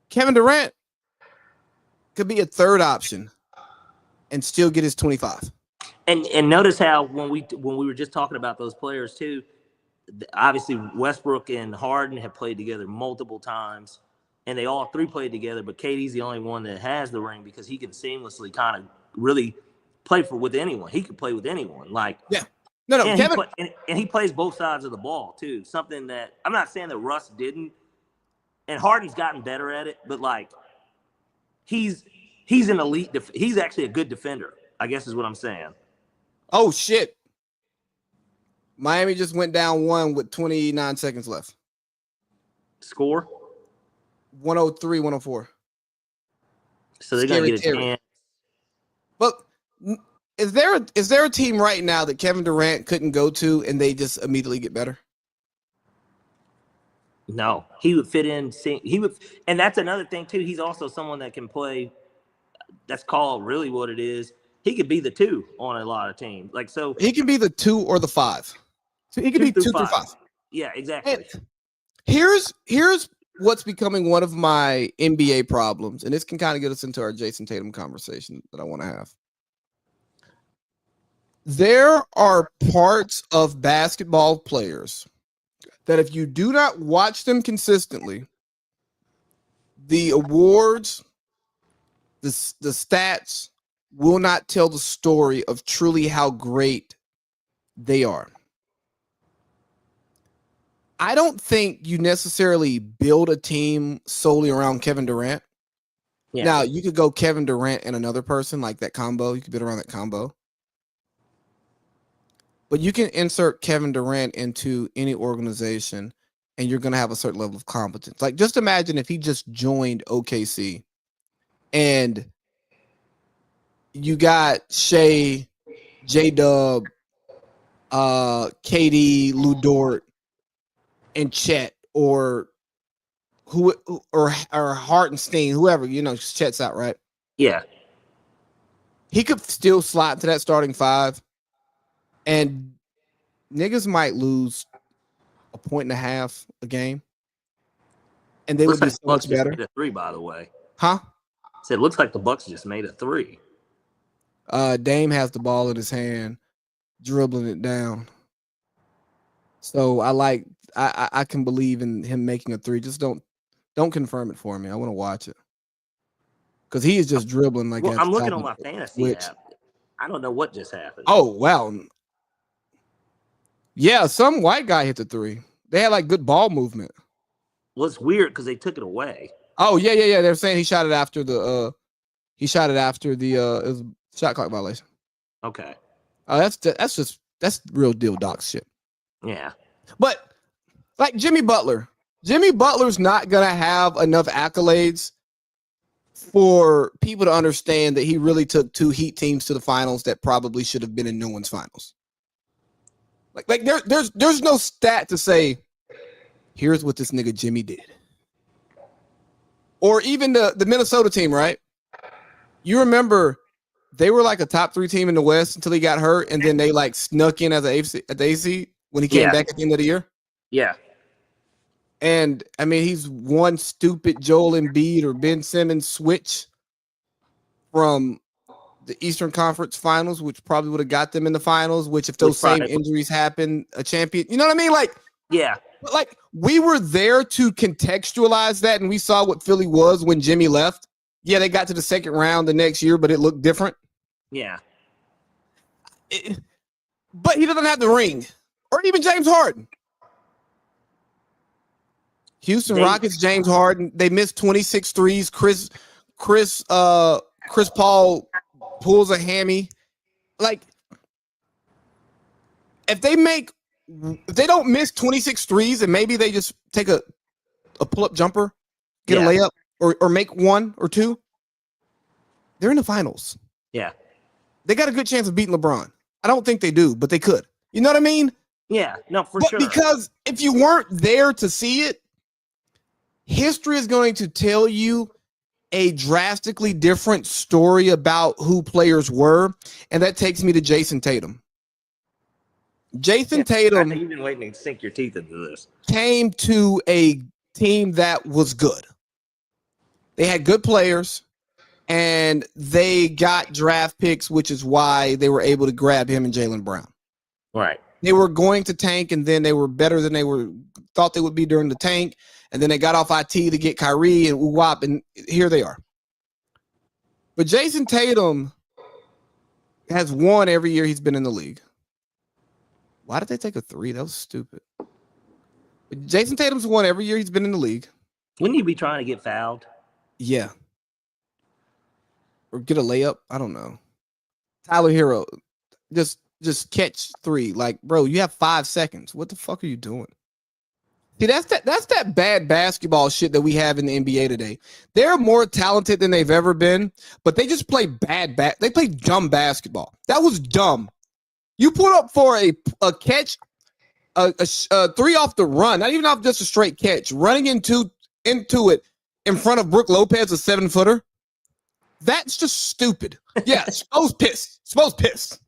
Kevin Durant could be a third option and still get his 25. And notice how when we were just talking about those players too, obviously Westbrook and Harden have played together multiple times. and they all three played together, but KD's the only one that has the ring because he can seamlessly kind of really play with anyone. He could play with anyone. Like, Yeah. No, and Kevin. He plays both sides of the ball too. Something that I'm not saying that Russ didn't, and Harden's gotten better at it, but like he's an elite. He's actually a good defender, I guess is what I'm saying. Oh shit! Miami just went down 1 with 29 seconds left. Score 103-104. So they're gonna get a chance. But is there a team right now that Kevin Durant couldn't go to and they just immediately get better? No, he would fit in. He would, and that's another thing too. He's also someone that can play. That's called really what it is. He could be the 2 on a lot of teams. Like, so he can be the 2 or the 5. So he could be 2 through 5. Yeah, exactly. And here's what's becoming one of my NBA problems, and this can kind of get us into our Jason Tatum conversation that I want to have. There are parts of basketball players that if you do not watch them consistently, the awards, the stats will not tell the story of truly how great they are. I don't think you necessarily build a team solely around Kevin Durant. Yeah. Now, you could go Kevin Durant and another person, like that combo. You could build around that combo. But you can insert Kevin Durant into any organization, and you're going to have a certain level of competence. Like, just imagine if he just joined OKC, and you got Shea, J-Dub, KD, Lou Dort, and Chet, or Hartenstein, whoever, Chet's out, right? Yeah. He could still slide to that starting 5, and niggas might lose 1.5 points a game, and they would be so much better. Made a 3, by the way. Huh? I said, looks like the Bucks just made a 3. Dame has the ball in his hand, dribbling it down. So I can believe in him making a 3. Just don't confirm it for me. I want to watch it because he is just dribbling like. Well, I'm looking on my fantasy app. I don't know what just happened. Oh wow. Yeah, some white guy hit the 3. They had like good ball movement. Well, it's weird because they took it away. Oh yeah. They're saying he shot it after the it was a shot clock violation. Okay. Oh, that's real deal doc shit. Yeah. But like Jimmy Butler's not gonna have enough accolades for people to understand that he really took 2 Heat teams to the finals that probably should have been in no one's finals. Like there's no stat to say, here's what this nigga Jimmy did. Or even the Minnesota team, right? You remember they were like a top 3 team in the West until he got hurt, and then they like snuck in as at the AC when he came back at the end of the year. Yeah. And I mean, he's one stupid Joel Embiid or Ben Simmons switch from the Eastern Conference Finals, which probably would have got them in the finals, which if those same injuries happen, a champion, you know what I mean? Like, yeah. Like, we were there to contextualize that, and we saw what Philly was when Jimmy left. Yeah, they got to the second round the next year, but it looked different. Yeah. But he doesn't have the ring. Or even James Harden. Houston Rockets, James Harden, they missed 26 threes. Chris Paul pulls a hammy. Like, if they don't miss 26 threes and maybe they just take a pull-up jumper, get a layup, or make 1 or 2, they're in the finals. Yeah. They got a good chance of beating LeBron. I don't think they do, but they could. You know what I mean? Yeah, no, for sure. Because if you weren't there to see it, history is going to tell you a drastically different story about who players were, and that takes me to Jason Tatum. Tatum. You've been waiting to sink your teeth into this. Came to a team that was good. They had good players, and they got draft picks, which is why they were able to grab him and Jaylen Brown. Right. They were going to tank, and then they were better than they thought they would be during the tank, and then they got off IT to get Kyrie and Wop, and here they are. But Jason Tatum has won every year he's been in the league. Why did they take a 3? That was stupid. But Jason Tatum's won every year he's been in the league. Wouldn't you be trying to get fouled? Yeah. Or get a layup. I don't know. Tyler Hero, just catch 3. Like, bro, you have 5 seconds. What the fuck are you doing? See, that's that bad basketball shit that we have in the NBA today. They're more talented than they've ever been, but they just play they play dumb basketball. That was dumb. You put up for a catch, a 3 off the run, not even off just a straight catch, running into it in front of Brook Lopez, a 7-footer. That's just stupid. Yeah, Spo's pissed.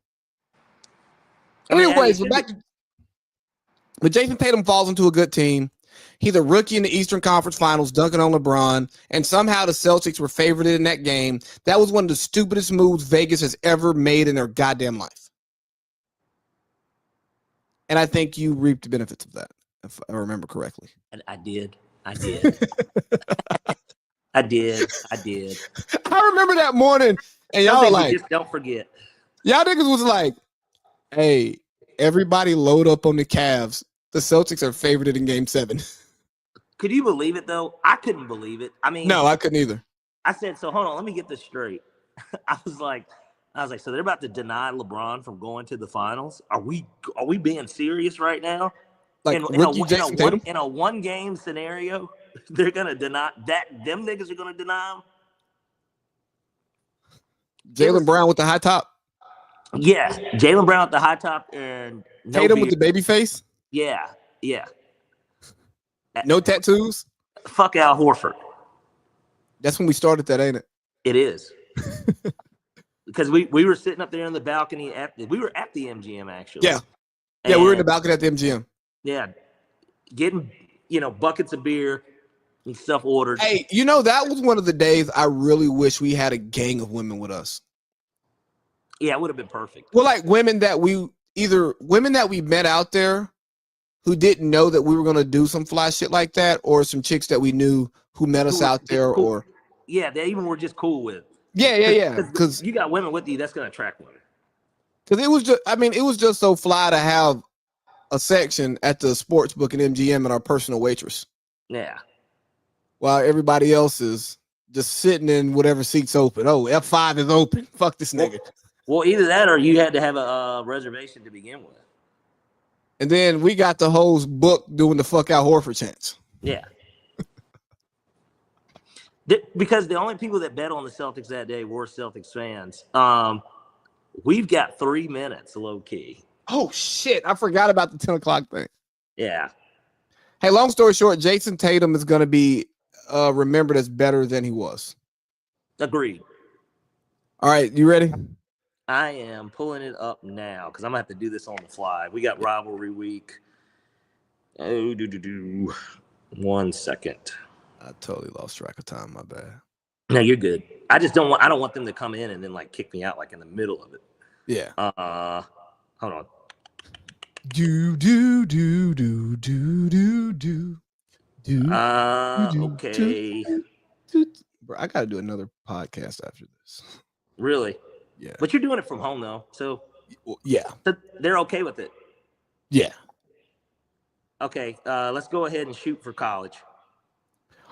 Anyways, we're back to. But Jason Tatum falls into a good team. He's a rookie in the Eastern Conference Finals, dunking on LeBron, and somehow the Celtics were favored in that game. That was one of the stupidest moves Vegas has ever made in their goddamn life. And I think you reaped the benefits of that, if I remember correctly. I did. I did. I remember that morning, and y'all were like, just don't forget. Y'all niggas was like, hey, everybody load up on the Cavs. The Celtics are favored in Game 7. Could you believe it, though? I couldn't believe it. I mean, no, I couldn't either. I said, so hold on, let me get this straight. I was like, so they're about to deny LeBron from going to the finals? Are we being serious right now? Like in a one-game scenario, they're gonna deny that. Them niggas are gonna deny him. Jaylen Brown with the high top. Yeah, Jaylen Brown with the high top and Tatum with the baby face. Yeah. No tattoos. Fuck Al Horford. That's when we started that, ain't it? It is. Because we were sitting up there in the balcony we were at the MGM actually. Yeah. Yeah, we were in the balcony at the MGM. Yeah. Getting, buckets of beer and stuff ordered. Hey, that was one of the days I really wish we had a gang of women with us. Yeah, it would have been perfect. Well, like women that we met out there who didn't know that we were going to do some fly shit like that, or some chicks that we knew who met us out there, cool. or yeah, they even were just cool with. Yeah. Because you got women with you, that's going to attract women. Because it was just so fly to have a section at the sports book at MGM and our personal waitress. Yeah. While everybody else is just sitting in whatever seat's open. Oh, F5 is open. Fuck this nigga. Well, either that or you had to have a reservation to begin with. And then we got the hoes booked doing the fuck out Horford chants. Yeah. Because the only people that bet on the Celtics that day were Celtics fans. We've got 3 minutes, low key. Oh shit! I forgot about the 10 o'clock thing. Yeah. Hey, long story short, Jason Tatum is going to be remembered as better than he was. Agreed. All right, you ready? I am pulling it up now because I'm gonna have to do this on the fly. We got rivalry week. Oh, 1 second. I totally lost track of time. My bad. No, you're good. I don't want them to come in and then like kick me out like in the middle of it. Yeah. Hold on. Okay. Bro, I gotta do another podcast after this. Really? Yeah. But you're doing it from home though, so yeah. They're okay with it. Yeah. Okay. Let's go ahead and shoot for college.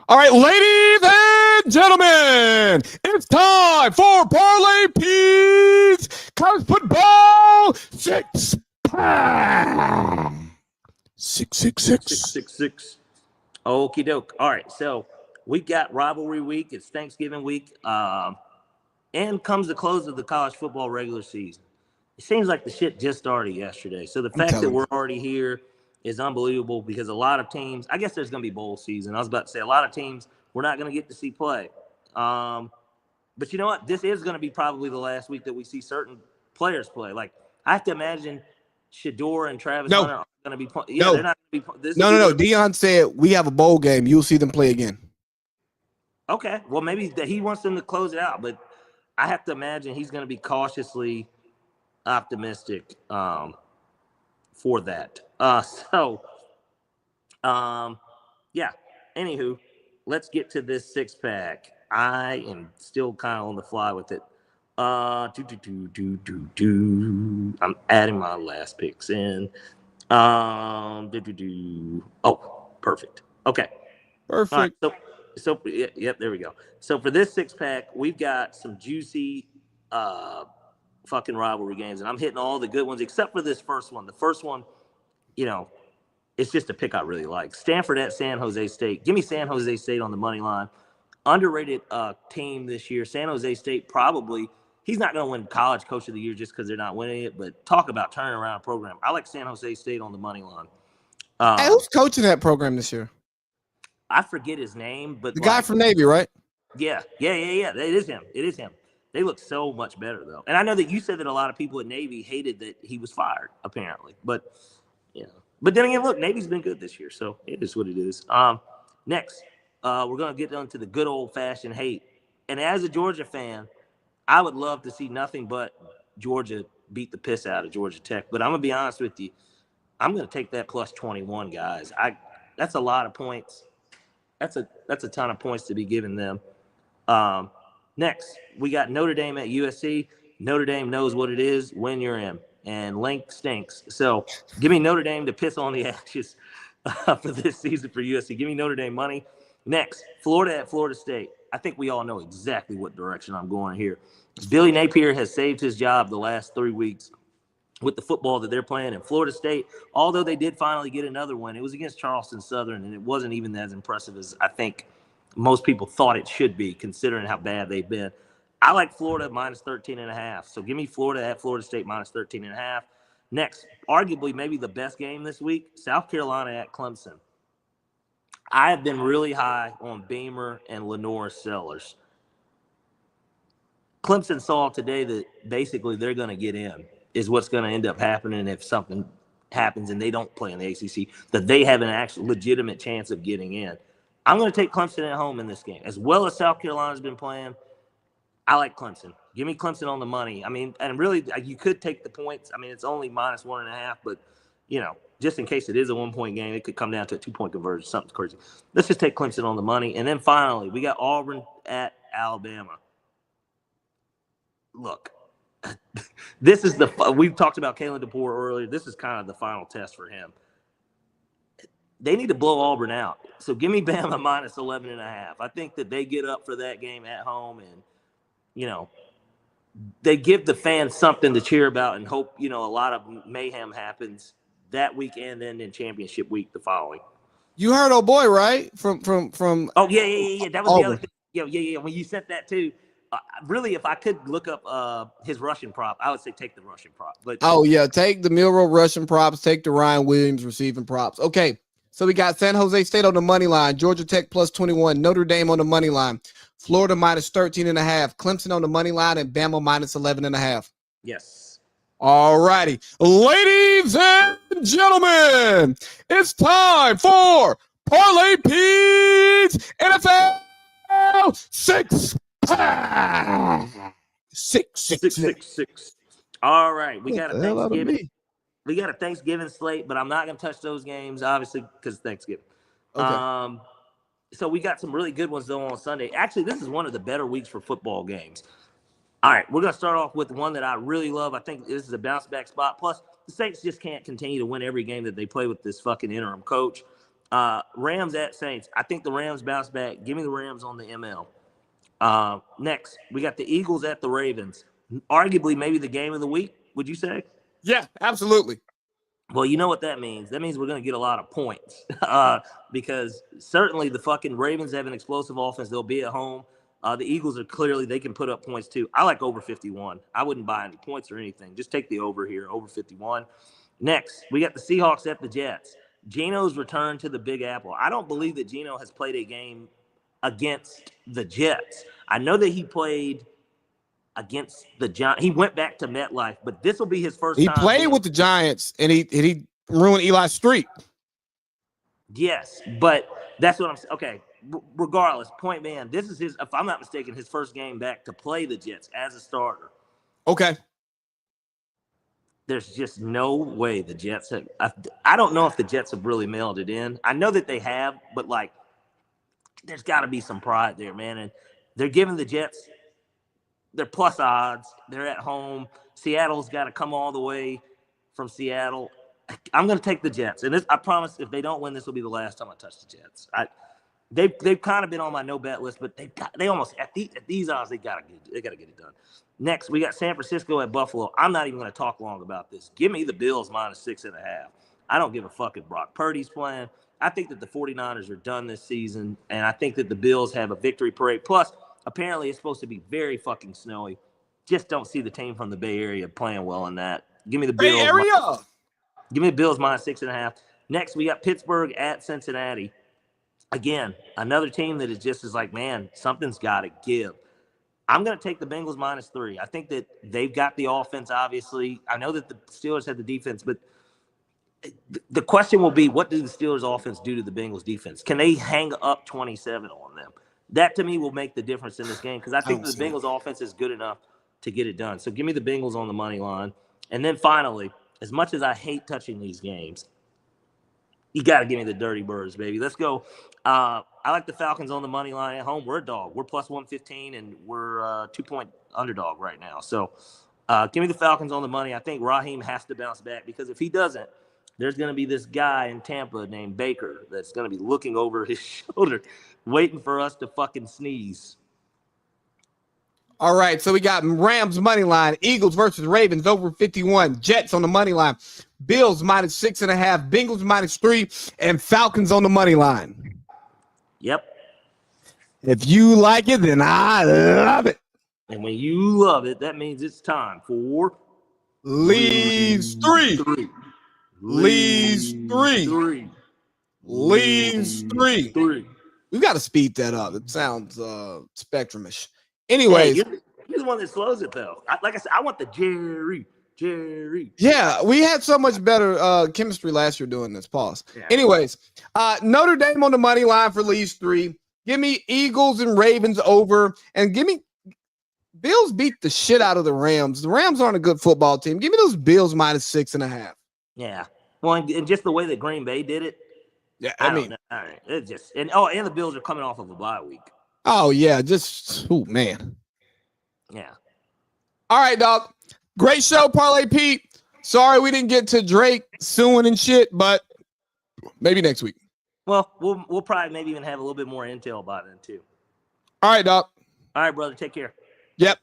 All right, ladies and gentlemen, it's time for Parlay Pete's College Football 6-pack. 666. Okie doke. All right, so we've got rivalry week. It's Thanksgiving week, and comes the close of the college football regular season. It seems like the shit just started yesterday. So the fact that we're already here is unbelievable because a lot of teams, I guess there's going to be bowl season. I was about to say a lot of teams we're not going to get to see play. But you know what? This is going to be probably the last week that we see certain players play. Like I have to imagine Shador and Travis Hunter are going to be playing. Yeah, they're not going to be. No. Deion said we have a bowl game. You'll see them play again. Okay. Well, maybe he wants them to close it out, but I have to imagine he's going to be cautiously optimistic for that. Yeah. Anywho, let's get to this 6-pack. I am still kind of on the fly with it. I'm adding my last picks in. Oh, perfect. Okay. Perfect. All right. So yep, there we go. So for this 6-pack, we've got some juicy fucking rivalry games, and I'm hitting all the good ones except for this first one. The first one, you know, it's just a pick I really like. Stanford at San Jose State. Give me San Jose State on the money line. Underrated team this year. San Jose State probably, he's not going to win College Coach of the Year just because they're not winning it, but talk about turning around a program. I like San Jose State on the money line. Hey, who's coaching that program this year? I forget his name, but the guy from Navy, right? Yeah. It is him. They look so much better, though. And I know that you said that a lot of people at Navy hated that he was fired, apparently. But, But then again, look, Navy's been good this year, so it is what it is. Next, we're going to get on to the good old-fashioned hate. And as a Georgia fan, I would love to see nothing but Georgia beat the piss out of Georgia Tech. But I'm going to be honest with you. I'm going to take that plus 21, guys. That's a lot of points. That's a ton of points to be giving them. Next, we got Notre Dame at USC. Notre Dame knows what it is when you're in, and Link stinks. So give me Notre Dame to piss on the ashes for this season for USC. Give me Notre Dame money. Next, Florida at Florida State. I think we all know exactly what direction I'm going here. Billy Napier has saved his job the last 3 weeks with the football that they're playing in Florida State. Although they did finally get another win, it was against Charleston Southern, and it wasn't even as impressive as I think most people thought it should be, considering how bad they've been. I like Florida minus 13.5. So give me Florida at Florida State minus 13.5. Next, arguably maybe the best game this week, South Carolina at Clemson. I have been really high on Beamer and Lenore Sellers. Clemson saw today that basically they're going to get in, is what's going to end up happening if something happens and they don't play in the ACC, that they have an actual legitimate chance of getting in. I'm going to take Clemson at home in this game. As well as South Carolina's been playing, I like Clemson. Give me Clemson on the money. I mean, and really, you could take the points. I mean, it's only minus 1.5, but, just in case it is a 1-point game, it could come down to a 2-point conversion, something crazy. Let's just take Clemson on the money. And then finally, we got Auburn at Alabama. Look, this is we've talked about Kalen DeBoer earlier. This is kind of the final test for him. They need to blow Auburn out. So give me Bama minus 11.5. I think that they get up for that game at home and, they give the fans something to cheer about and hope, a lot of mayhem happens that weekend and then championship week the following. You heard old boy, right? From Oh, yeah. That was Auburn. the other thing. Yeah. When you sent that too, really, if I could look up his Russian prop, I would say take the Russian prop. But take the Milrow Russian props, take the Ryan Williams receiving props. Okay, so we got San Jose State on the money line, Georgia Tech plus 21, Notre Dame on the money line, Florida minus 13.5, Clemson on the money line, and Bama minus 11.5. Yes. All righty, ladies and gentlemen, it's time for Parlay Pete NFL 6-pack. 666. All right, we got a Get the hell out of Thanksgiving. me. We got a Thanksgiving slate, but I'm not going to touch those games, obviously, because Thanksgiving. Okay. So we got some really good ones, though, on Sunday. Actually, this is one of the better weeks for football games. All right, we're going to start off with one that I really love. I think this is a bounce-back spot. Plus, the Saints just can't continue to win every game that they play with this fucking interim coach. Rams at Saints. I think the Rams bounce back. Give me the Rams on the ML. Next, we got the Eagles at the Ravens. Arguably, maybe the game of the week, would you say? Yeah, absolutely. Well, you know what that means. That means we're going to get a lot of points because certainly the fucking Ravens have an explosive offense. They'll be at home. The Eagles are clearly, they can put up points too. I like over 51. I wouldn't buy any points or anything. Just take the over here, over 51. Next, we got the Seahawks at the Jets. Geno's return to the Big Apple. I don't believe that Geno has played a game against the Jets. I know that he played against the Giants. He went back to MetLife, but this will be his first time. He played with the Giants, and he ruined Eli's streak. Yes, but that's what I'm saying. Okay, regardless, point man, this is his, if I'm not mistaken, his first game back to play the Jets as a starter. Okay. There's just no way the Jets have – I don't know if the Jets have really mailed it in. I know that they have, but, there's got to be some pride there, man. And they're giving the Jets, they're plus odds. They're at home. Seattle's got to come all the way from Seattle. I'm going to take the Jets. And I promise if they don't win, this will be the last time I touch the Jets. They've kind of been on my no bet list, but they almost at these odds they gotta get it done. Next, we got San Francisco at Buffalo. I'm not even going to talk long about this. Give me the Bills -6.5. I don't give a fuck if Brock Purdy's playing. I think that the 49ers are done this season, and I think that the Bills have a victory parade. Plus, apparently it's supposed to be very fucking snowy. Just don't see the team from the Bay Area playing well in that. Give me the Bills. Bay Area. Give me the Bills -6.5. Next, we got Pittsburgh at Cincinnati. Again, another team that is just as like, man, something's got to give. I'm going to take the Bengals -3. I think that they've got the offense, obviously. I know that the Steelers have the defense, but the question will be, what does the Steelers offense do to the Bengals defense? Can they hang up 27 on them? That, to me, will make the difference in this game because I think the Bengals offense is good enough to get it done. So give me the Bengals on the money line. And then finally, as much as I hate touching these games, you got to give me the Dirty Birds, baby. Let's go. I like the Falcons on the money line at home. We're a dog. We're +115, and we're 2-point underdog right now. So give me the Falcons on the money. I think Raheem has to bounce back because if he doesn't, there's going to be this guy in Tampa named Baker that's going to be looking over his shoulder, waiting for us to fucking sneeze. All right, so we got Rams money line, Eagles versus Ravens over 51, Jets on the money line, Bills -6.5, Bengals -3, and Falcons on the money line. Yep. If you like it, then I love it. And when you love it, that means it's time for Leaves 3. Leaves 3. Leaves 3. We got to speed that up. It sounds spectrumish. Anyways, hey, you're the one that slows it though. Like I said, I want the Jerry. Yeah, we had so much better chemistry last year doing this. Pause. Yeah. Anyways, Notre Dame on the money line for Leaves 3. Give me Eagles and Ravens over, and give me Bills beat the shit out of the Rams. The Rams aren't a good football team. Give me those Bills -6.5. Yeah. Well, and just the way that Green Bay did it. Yeah, I mean, all right. It just and the Bills are coming off of a bye week. Oh yeah, man. Yeah. All right, dog. Great show, Parlay Pete. Sorry we didn't get to Drake suing and shit, but maybe next week. Well, we'll probably maybe even have a little bit more intel about it too. All right, dog. All right, brother. Take care. Yep.